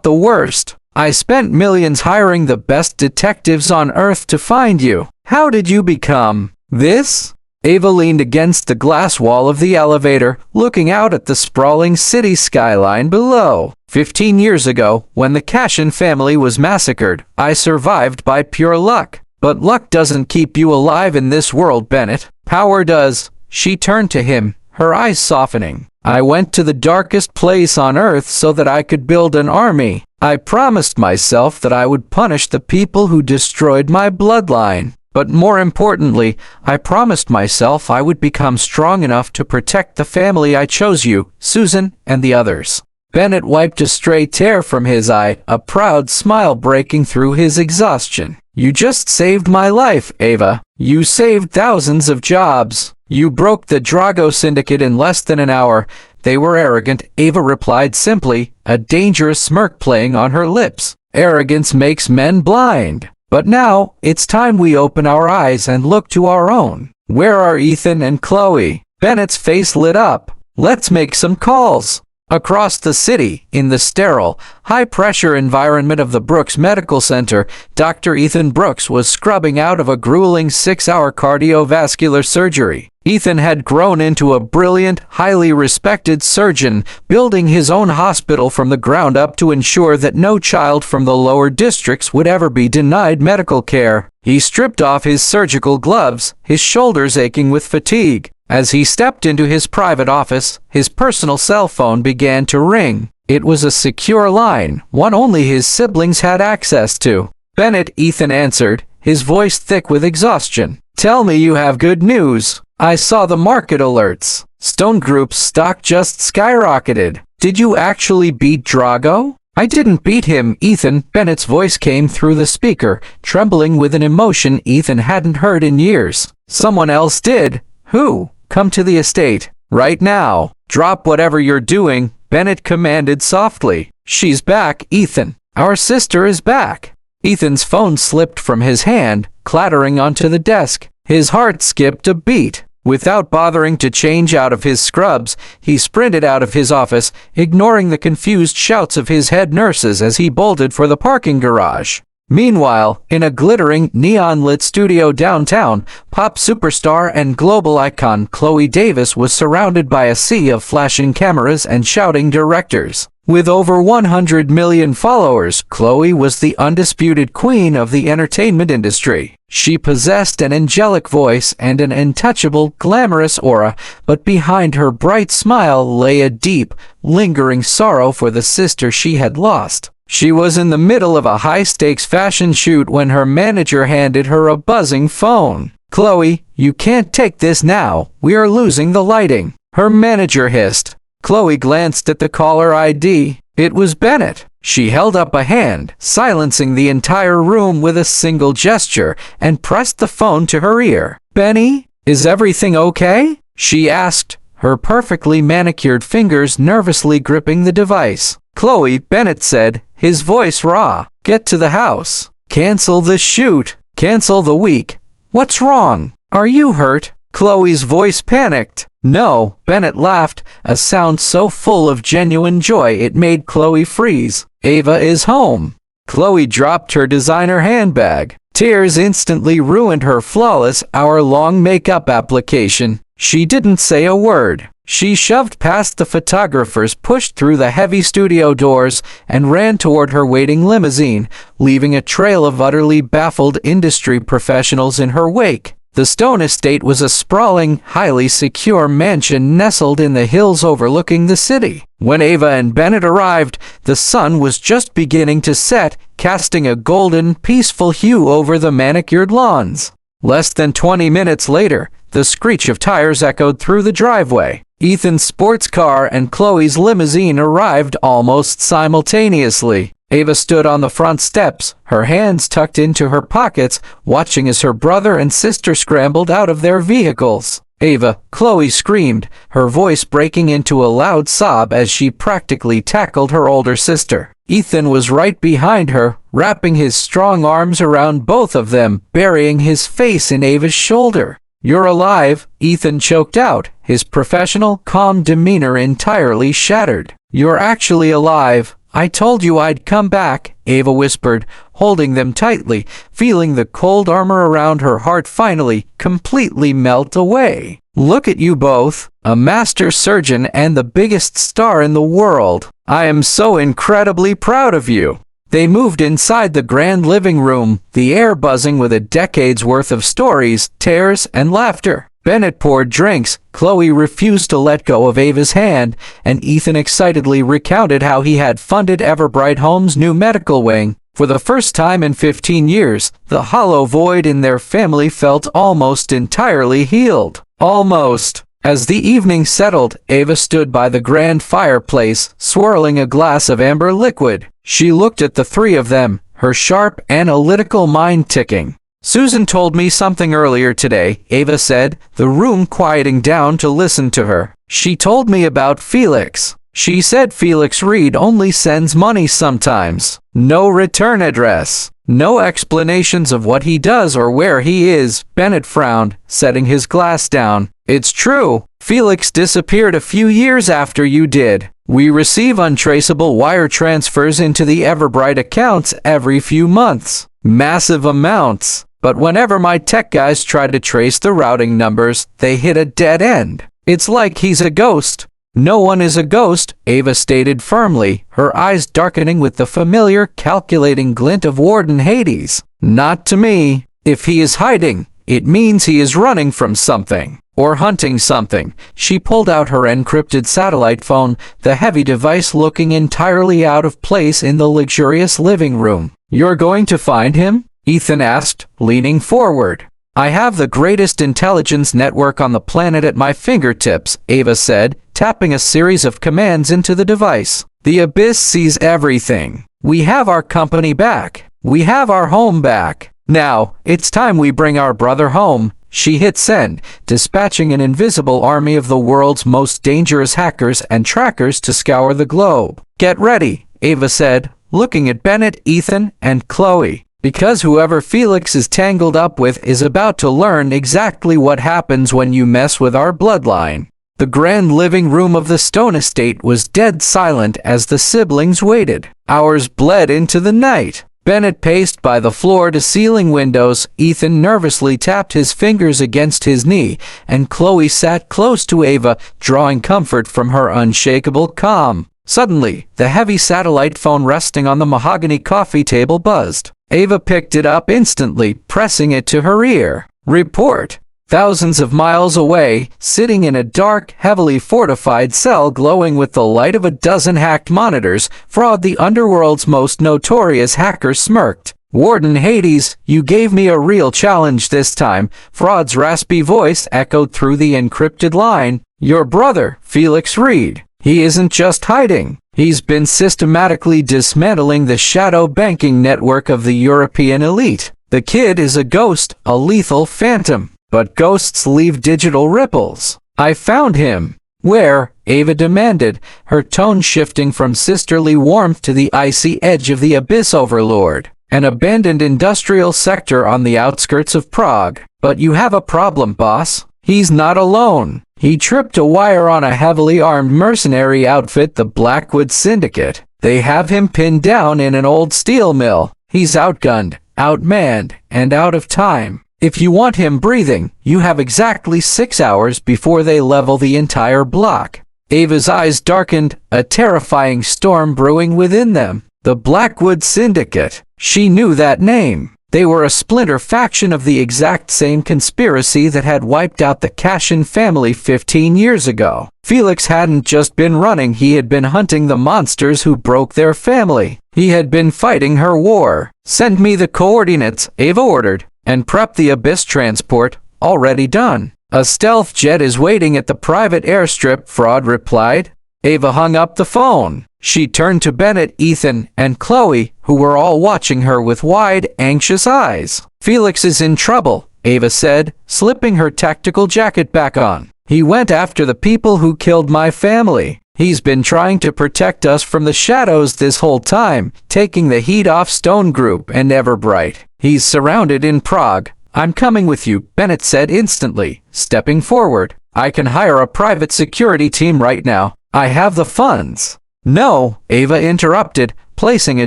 the worst. I spent millions hiring the best detectives on Earth to find you. How did you become this?" Ava leaned against the glass wall of the elevator, looking out at the sprawling city skyline below. 15 years ago, when the Cashin family was massacred, I survived by pure luck. But luck doesn't keep you alive in this world, Bennett. Power does." She turned to him, her eyes softening. "I went to the darkest place on Earth so that I could build an army. I promised myself that I would punish the people who destroyed my bloodline. But more importantly, I promised myself I would become strong enough to protect the family I chose, you, Susan, and the others." Bennett wiped a stray tear from his eye, a proud smile breaking through his exhaustion. "You just saved my life, Ava. You saved thousands of jobs. You broke the Drago Syndicate in less than an hour. They were arrogant," Ava replied simply, a dangerous smirk playing on her lips. "Arrogance makes men blind. But now, it's time we open our eyes and look to our own. Where are Ethan and Chloe?" Bennett's face lit up. "Let's make some calls." Across the city, in the sterile, high-pressure environment of the Brooks Medical Center, Dr. Ethan Brooks was scrubbing out of a grueling 6-hour cardiovascular surgery. Ethan had grown into a brilliant, highly respected surgeon, building his own hospital from the ground up to ensure that no child from the lower districts would ever be denied medical care. He stripped off his surgical gloves, his shoulders aching with fatigue. As he stepped into his private office, his personal cell phone began to ring. It was a secure line, one only his siblings had access to. "Bennett," Ethan answered, his voice thick with exhaustion. "Tell me you have good news. I saw the market alerts. Stone Group's stock just skyrocketed. Did you actually beat Drago?" "I didn't beat him, Ethan." Bennett's voice came through the speaker, trembling with an emotion Ethan hadn't heard in years. "Someone else did." "Who?" "Come to the estate. Right now. Drop whatever you're doing," Bennett commanded softly. "She's back, Ethan. Our sister is back." Ethan's phone slipped from his hand, clattering onto the desk. His heart skipped a beat. Without bothering to change out of his scrubs, he sprinted out of his office, ignoring the confused shouts of his head nurses as he bolted for the parking garage. Meanwhile, in a glittering, neon-lit studio downtown, pop superstar and global icon Chloe Davis was surrounded by a sea of flashing cameras and shouting directors. With over 100 million followers, Chloe was the undisputed queen of the entertainment industry. She possessed an angelic voice and an untouchable, glamorous aura, but behind her bright smile lay a deep, lingering sorrow for the sister she had lost. She was in the middle of a high-stakes fashion shoot when her manager handed her a buzzing phone. "Chloe, you can't take this now. We are losing the lighting," her manager hissed. Chloe glanced at the caller ID. It was Bennett. She held up a hand, silencing the entire room with a single gesture, and pressed the phone to her ear. "Benny, is everything okay?" she asked, her perfectly manicured fingers nervously gripping the device. "Chloe," Bennett said, his voice raw. "Get to the house. Cancel the shoot. Cancel the week. What's wrong? Are you hurt?" Chloe's voice panicked. "No," Bennett laughed, a sound so full of genuine joy it made Chloe freeze. "Ava is home." Chloe dropped her designer handbag. Tears instantly ruined her flawless, hour-long makeup application. She didn't say a word. She shoved past the photographers, pushed through the heavy studio doors, and ran toward her waiting limousine, leaving a trail of utterly baffled industry professionals in her wake. The Stone Estate was a sprawling, highly secure mansion nestled in the hills overlooking the city. When Ava and Bennett arrived, the sun was just beginning to set, casting a golden, peaceful hue over the manicured lawns. Less than 20 minutes later, the screech of tires echoed through the driveway. Ethan's sports car and Chloe's limousine arrived almost simultaneously. Ava stood on the front steps, her hands tucked into her pockets, watching as her brother and sister scrambled out of their vehicles. "Ava," Chloe screamed, her voice breaking into a loud sob as she practically tackled her older sister. Ethan was right behind her, wrapping his strong arms around both of them, burying his face in Ava's shoulder. "You're alive," Ethan choked out, his professional, calm demeanor entirely shattered. "You're actually alive. I told you I'd come back," Ava whispered, holding them tightly, feeling the cold armor around her heart finally, completely melt away. "Look at you both, a master surgeon and the biggest star in the world. I am so incredibly proud of you." They moved inside the grand living room, the air buzzing with a decade's worth of stories, tears, and laughter. Bennett poured drinks, Chloe refused to let go of Ava's hand, and Ethan excitedly recounted how he had funded Everbright Home's new medical wing. For the first time in 15 years, the hollow void in their family felt almost entirely healed. Almost. As the evening settled, Ava stood by the grand fireplace, swirling a glass of amber liquid. She looked at the three of them, her sharp, analytical mind ticking. "Susan told me something earlier today," Ava said, the room quieting down to listen to her. "She told me about Felix. She said Felix Reed only sends money sometimes. No return address. No explanations of what he does or where he is." Bennett frowned, setting his glass down. "It's true. Felix disappeared a few years after you did. We receive untraceable wire transfers into the Everbright accounts every few months. Massive amounts. But whenever my tech guys try to trace the routing numbers, they hit a dead end. It's like he's a ghost." "No one is a ghost," Ava stated firmly, her eyes darkening with the familiar, calculating glint of Warden Hades. "Not to me. If he is hiding, it means he is running from something. Or hunting something." She pulled out her encrypted satellite phone, the heavy device looking entirely out of place in the luxurious living room. "You're going to find him?" Ethan asked, leaning forward. "I have the greatest intelligence network on the planet at my fingertips," Ava said, tapping a series of commands into the device. "The Abyss sees everything. We have our company back. We have our home back. Now, it's time we bring our brother home." She hit send, dispatching an invisible army of the world's most dangerous hackers and trackers to scour the globe. "Get ready," Ava said, looking at Bennett, Ethan, and Chloe. because whoever Felix is tangled up with is about to learn exactly what happens when you mess with our bloodline. The grand living room of the Stone estate was dead silent as the siblings waited. Hours bled into the night. Bennett paced by the floor-to-ceiling windows, Ethan nervously tapped his fingers against his knee, and Chloe sat close to Ava, drawing comfort from her unshakable calm. Suddenly, the heavy satellite phone resting on the mahogany coffee table buzzed. Ava picked it up instantly, pressing it to her ear. Report. Thousands of miles away, sitting in a dark, heavily fortified cell glowing with the light of a dozen hacked monitors, Fraud, the underworld's most notorious hacker, smirked. Warden Hades, you gave me a real challenge this time. Fraud's raspy voice echoed through the encrypted line. Your brother, Felix Reed. He isn't just hiding. He's been systematically dismantling the shadow banking network of the European elite. The kid is a ghost, a lethal phantom. But ghosts leave digital ripples. I found him. Where? Ava demanded, her tone shifting from sisterly warmth to the icy edge of the Abyss Overlord. An abandoned industrial sector on the outskirts of Prague. But you have a problem, boss. He's not alone. He tripped a wire on a heavily armed mercenary outfit, the Blackwood Syndicate. They have him pinned down in an old steel mill. He's outgunned, outmanned, and out of time. If you want him breathing, you have exactly 6 hours before they level the entire block. Ava's eyes darkened, a terrifying storm brewing within them. The Blackwood Syndicate. She knew that name. They were a splinter faction of the exact same conspiracy that had wiped out the Cashin family 15 years ago. Felix hadn't just been running, he had been hunting the monsters who broke their family. He had been fighting her war. Send me the coordinates, Ava ordered. And prep the Abyss transport, already done. A stealth jet is waiting at the private airstrip, Fraud replied. Ava hung up the phone. She turned to Bennett, Ethan, and Chloe, who were all watching her with wide, anxious eyes. Felix is in trouble, Ava said, slipping her tactical jacket back on. He went after the people who killed my family. He's been trying to protect us from the shadows this whole time, taking the heat off Stone Group and Everbright. He's surrounded in Prague. I'm coming with you, Bennett said instantly, stepping forward. I can hire a private security team right now. I have the funds. No, Ava interrupted, placing a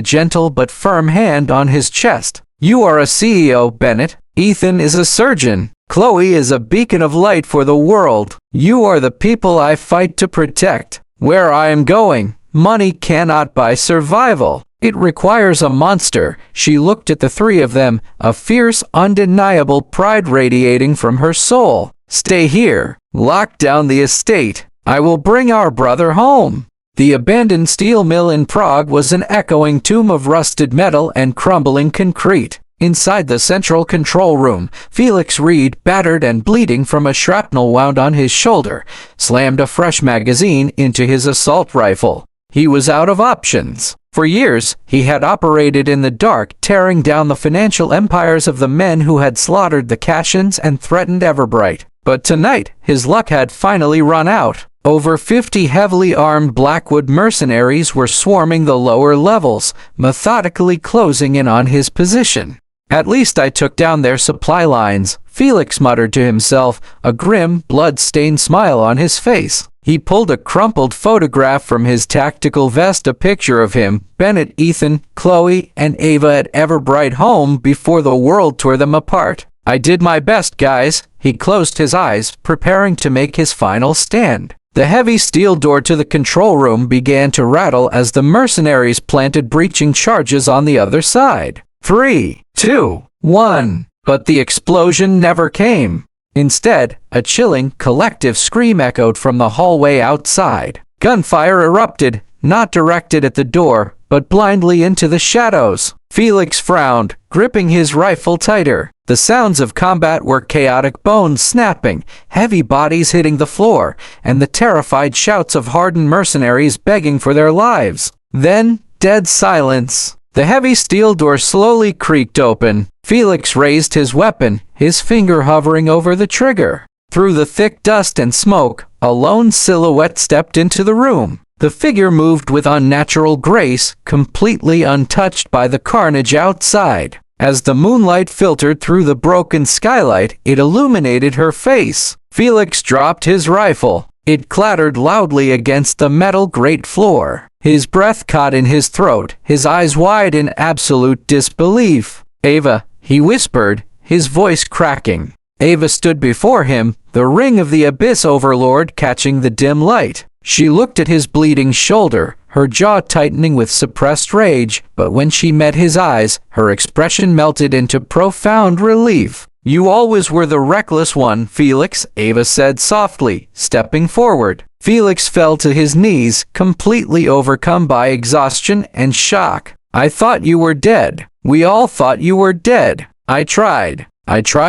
gentle but firm hand on his chest. You are a CEO, Bennett. Ethan is a surgeon. Chloe is a beacon of light for the world. You are the people I fight to protect. Where I am going, money cannot buy survival. It requires a monster. She looked at the three of them, a fierce, undeniable pride radiating from her soul. Stay here. Lock down the estate. I will bring our brother home. The abandoned steel mill in Prague was an echoing tomb of rusted metal and crumbling concrete. Inside the central control room, Felix Reed, battered and bleeding from a shrapnel wound on his shoulder, slammed a fresh magazine into his assault rifle. He was out of options. For years, he had operated in the dark, tearing down the financial empires of the men who had slaughtered the Cashins and threatened Everbright. But tonight, his luck had finally run out. Over 50 heavily armed Blackwood mercenaries were swarming the lower levels, methodically closing in on his position. At least I took down their supply lines, Felix muttered to himself, a grim, blood-stained smile on his face. He pulled a crumpled photograph from his tactical vest, a picture of him, Bennett, Ethan, Chloe, and Ava at Everbright home before the world tore them apart. I did my best, guys. He closed his eyes, preparing to make his final stand. The heavy steel door to the control room began to rattle as the mercenaries planted breaching charges on the other side. 3, 2, 1. But the explosion never came. Instead, a chilling, collective scream echoed from the hallway outside. Gunfire erupted, not directed at the door, but blindly into the shadows. Felix frowned, gripping his rifle tighter. The sounds of combat were chaotic, bones snapping, heavy bodies hitting the floor, and the terrified shouts of hardened mercenaries begging for their lives. Then, dead silence. The heavy steel door slowly creaked open. Felix raised his weapon, his finger hovering over the trigger. Through the thick dust and smoke, a lone silhouette stepped into the room. The figure moved with unnatural grace, completely untouched by the carnage outside. As the moonlight filtered through the broken skylight, it illuminated her face. Felix dropped his rifle. It clattered loudly against the metal grate floor. His breath caught in his throat, his eyes wide in absolute disbelief. "Ava," he whispered, his voice cracking. Ava stood before him, the ring of the Abyss Overlord catching the dim light. She looked at his bleeding shoulder, her jaw tightening with suppressed rage, but when she met his eyes, her expression melted into profound relief. "You always were the reckless one, Felix," Ava said softly, stepping forward. Felix fell to his knees, completely overcome by exhaustion and shock. "I thought you were dead. We all thought you were dead. I tried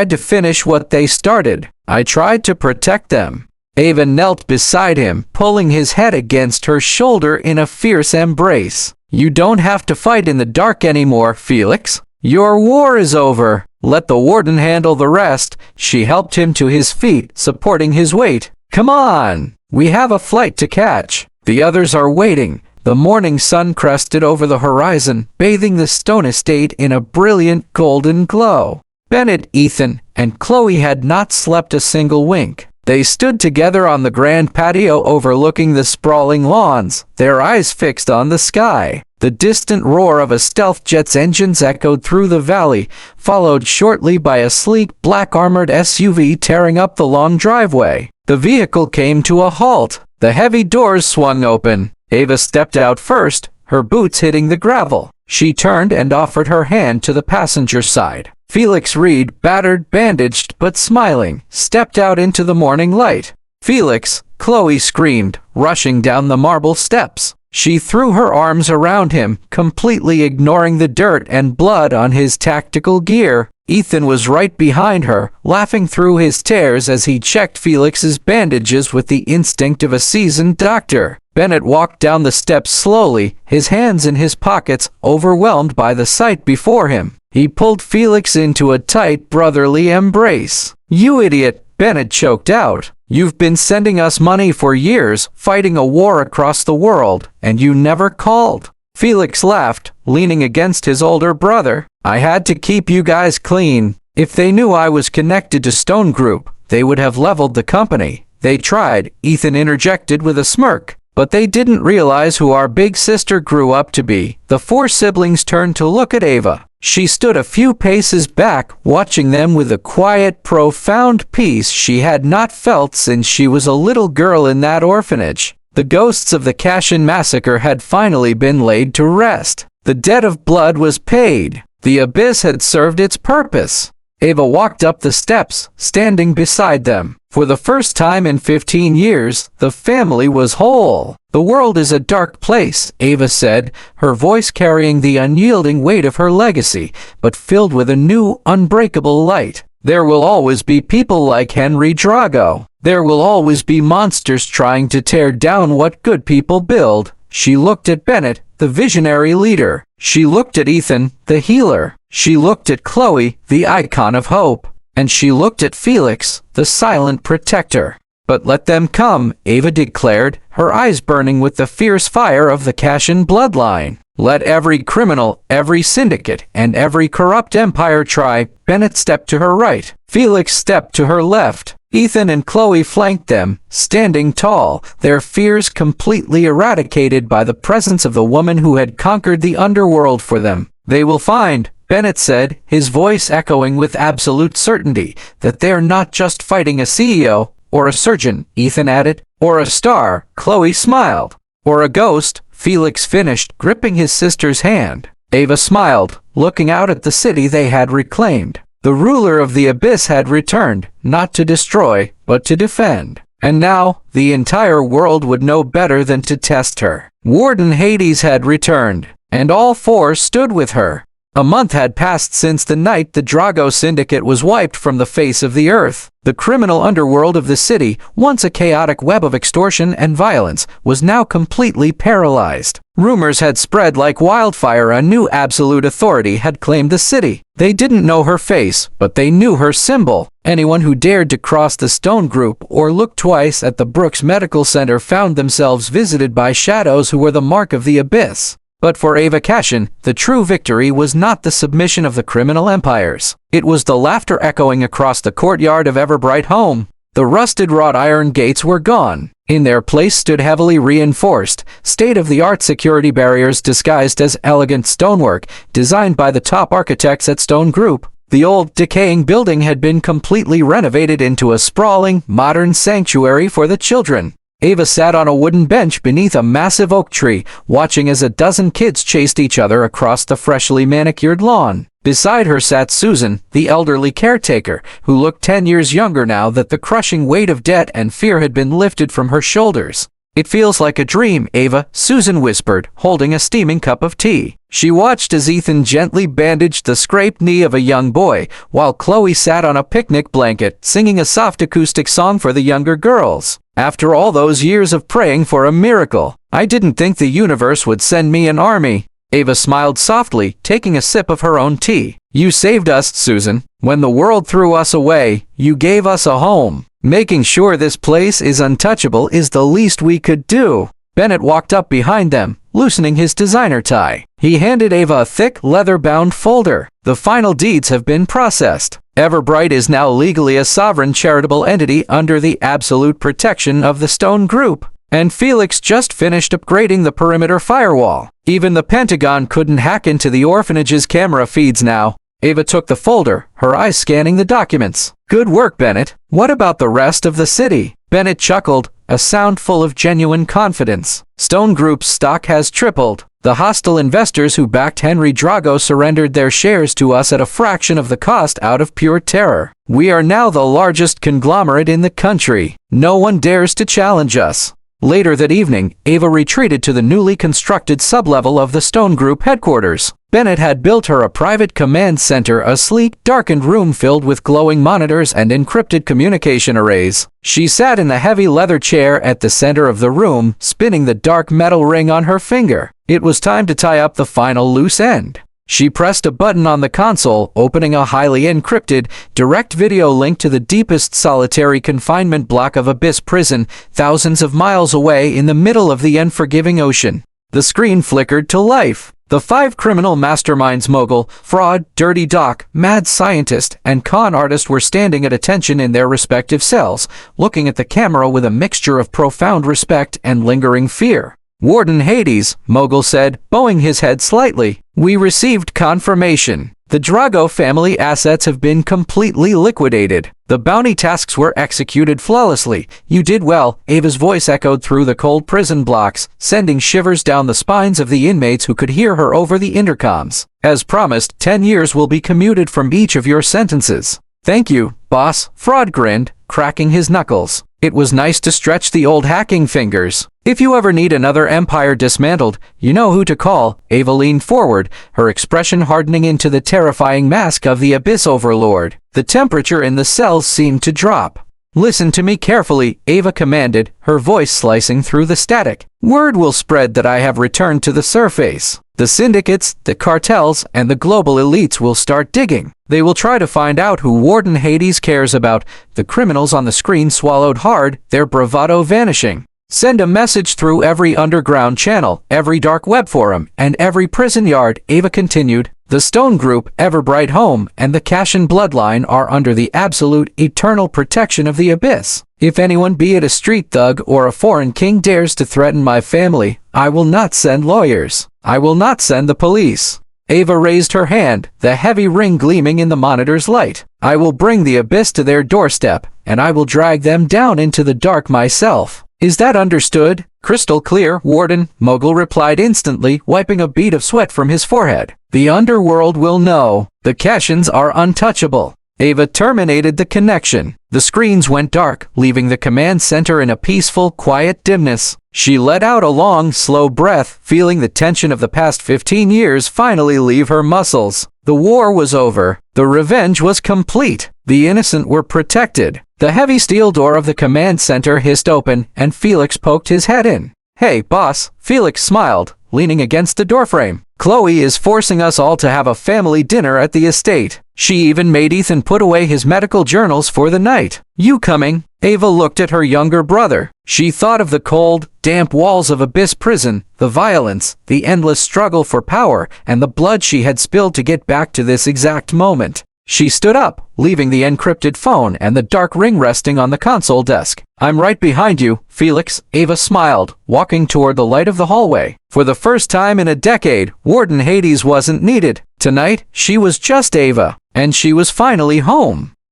to finish what they started. I tried to protect them." Ava knelt beside him, pulling his head against her shoulder in a fierce embrace. "You don't have to fight in the dark anymore, Felix. Your war is over. Let the Warden handle the rest." She helped him to his feet, supporting his weight. "Come on. We have a flight to catch. The others are waiting." The morning sun crested over the horizon, bathing the stone estate in a brilliant golden glow. Bennett, Ethan, and Chloe had not slept a single wink. They stood together on the grand patio overlooking the sprawling lawns, their eyes fixed on the sky. The distant roar of a stealth jet's engines echoed through the valley, followed shortly by a sleek black-armored SUV tearing up the long driveway. The vehicle came to a halt. The heavy doors swung open. Ava stepped out first, her boots hitting the gravel. She turned and offered her hand to the passenger side. Felix Reed, battered, bandaged, but smiling, stepped out into the morning light. "Felix!" Chloe screamed, rushing down the marble steps. She threw her arms around him, completely ignoring the dirt and blood on his tactical gear. Ethan was right behind her, laughing through his tears as he checked Felix's bandages with the instinct of a seasoned doctor. Bennett walked down the steps slowly, his hands in his pockets, overwhelmed by the sight before him. He pulled Felix into a tight, brotherly embrace. "You idiot," Bennett choked out. "You've been sending us money for years, fighting a war across the world, and you never called." Felix laughed, leaning against his older brother. "I had to keep you guys clean. If they knew I was connected to Stone Group, they would have leveled the company." "They tried," Ethan interjected with a smirk. "But they didn't realize who our big sister grew up to be." The four siblings turned to look at Ava. She stood a few paces back, watching them with a quiet, profound peace she had not felt since she was a little girl in that orphanage. The ghosts of the Cashin massacre had finally been laid to rest. The debt of blood was paid. The Abyss had served its purpose. Ava walked up the steps, standing beside them. For the first time in 15 years, the family was whole. "The world is a dark place," Ava said, her voice carrying the unyielding weight of her legacy, but filled with a new, unbreakable light. "There will always be people like Henry Drago. There will always be monsters trying to tear down what good people build." She looked at Bennett, the visionary leader. She looked at Ethan, the healer. She looked at Chloe, the icon of hope. And she looked at Felix, the silent protector. "But let them come," Ava declared, her eyes burning with the fierce fire of the Cashin bloodline. "Let every criminal, every syndicate, and every corrupt empire try." Bennett stepped to her right. Felix stepped to her left. Ethan and Chloe flanked them, standing tall, their fears completely eradicated by the presence of the woman who had conquered the underworld for them. "They will find," Bennett said, his voice echoing with absolute certainty, "that they're not just fighting a CEO, or a surgeon," Ethan added, "or a star." Chloe smiled. "Or a ghost," Felix finished, gripping his sister's hand. Ava smiled, looking out at the city they had reclaimed. The ruler of the Abyss had returned, not to destroy, but to defend. And now, the entire world would know better than to test her. Warden Hades had returned, and all four stood with her. A month had passed since the night the Drago Syndicate was wiped from the face of the earth. The criminal underworld of the city, once a chaotic web of extortion and violence, was now completely paralyzed. Rumors had spread like wildfire. A new absolute authority had claimed the city. They didn't know her face, but they knew her symbol. Anyone who dared to cross the Stone Group or look twice at the Brooks Medical Center found themselves visited by shadows who were the mark of the Abyss. But for Ava Cashin, the true victory was not the submission of the criminal empires. It was the laughter echoing across the courtyard of Everbright home. The rusted wrought iron gates were gone. In their place stood heavily reinforced, state-of-the-art security barriers disguised as elegant stonework, designed by the top architects at Stone Group. The old, decaying building had been completely renovated into a sprawling, modern sanctuary for the children. Ava sat on a wooden bench beneath a massive oak tree, watching as a dozen kids chased each other across the freshly manicured lawn. Beside her sat Susan, the elderly caretaker, who looked 10 years younger now that the crushing weight of debt and fear had been lifted from her shoulders. "It feels like a dream, Ava," Susan whispered, holding a steaming cup of tea. She watched as Ethan gently bandaged the scraped knee of a young boy, while Chloe sat on a picnic blanket, singing a soft acoustic song for the younger girls. "After all those years of praying for a miracle, I didn't think the universe would send me an army." Ava smiled softly, taking a sip of her own tea. "You saved us, Susan. When the world threw us away, you gave us a home. Making sure this place is untouchable is the least we could do." Bennett walked up behind them, loosening his designer tie. He handed Ava a thick, leather-bound folder. "The final deeds have been processed. Everbright is now legally a sovereign charitable entity under the absolute protection of the Stone Group. And Felix just finished upgrading the perimeter firewall. Even the Pentagon couldn't hack into the orphanage's camera feeds now." Ava took the folder, her eyes scanning the documents. "Good work, Bennett. What about the rest of the city?" Bennett chuckled, a sound full of genuine confidence. "Stone Group's stock has tripled. The hostile investors who backed Henry Drago surrendered their shares to us at a fraction of the cost out of pure terror. We are now the largest conglomerate in the country. No one dares to challenge us." Later that evening, Ava retreated to the newly constructed sublevel of the Stone Group headquarters. Bennett had built her a private command center, a sleek, darkened room filled with glowing monitors and encrypted communication arrays. She sat in the heavy leather chair at the center of the room, spinning the dark metal ring on her finger. It was time to tie up the final loose end. She pressed a button on the console, opening a highly encrypted, direct video link to the deepest solitary confinement block of Abyss Prison, thousands of miles away in the middle of the unforgiving ocean. The screen flickered to life. The 5 criminal masterminds, mogul, fraud, dirty doc, mad scientist, and con artist were standing at attention in their respective cells, looking at the camera with a mixture of profound respect and lingering fear. "Warden Hades," Mogul said, bowing his head slightly. "We received confirmation. The Drago family assets have been completely liquidated. The bounty tasks were executed flawlessly. You did well." Ava's voice echoed through the cold prison blocks, sending shivers down the spines of the inmates who could hear her over the intercoms. "As promised, 10 years will be commuted from each of your sentences." "Thank you, boss," Fraud grinned, cracking his knuckles. It was nice to stretch the old hacking fingers. "If you ever need another empire dismantled, you know who to call." Ava leaned forward, her expression hardening into the terrifying mask of the Abyss Overlord. The temperature in the cells seemed to drop. "Listen to me carefully," Ava commanded, her voice slicing through the static. "Word will spread that I have returned to the surface. The syndicates, the cartels, and the global elites will start digging. They will try to find out who Warden Hades cares about." The criminals on the screen swallowed hard, their bravado vanishing. "Send a message through every underground channel, every dark web forum, and every prison yard," Ava continued. "The Stone Group, Everbright Home, and the Cashin bloodline are under the absolute, eternal protection of the Abyss. If anyone, be it a street thug or a foreign king, dares to threaten my family, I will not send lawyers. I will not send the police." Ava raised her hand, the heavy ring gleaming in the monitor's light. "I will bring the Abyss to their doorstep, and I will drag them down into the dark myself. Is that understood?" "Crystal clear, Warden," Mogul replied instantly, wiping a bead of sweat from his forehead. "The underworld will know. The Cashins are untouchable." Ava terminated the connection. The screens went dark, leaving the command center in a peaceful, quiet dimness. She let out a long, slow breath, feeling the tension of the past 15 years finally leave her muscles. The war was over. The revenge was complete. The innocent were protected. The heavy steel door of the command center hissed open, and Felix poked his head in. "Hey, boss," Felix smiled, leaning against the doorframe. "Chloe is forcing us all to have a family dinner at the estate. She even made Ethan put away his medical journals for the night. You coming?" Ava looked at her younger brother. She thought of the cold, damp walls of Abyss Prison, the violence, the endless struggle for power, and the blood she had spilled to get back to this exact moment. She stood up, leaving the encrypted phone and the dark ring resting on the console desk. "I'm right behind you, Felix," Ava smiled, walking toward the light of the hallway. For the first time in a decade, Warden Hades wasn't needed. Tonight, she was just Ava, and she was finally home.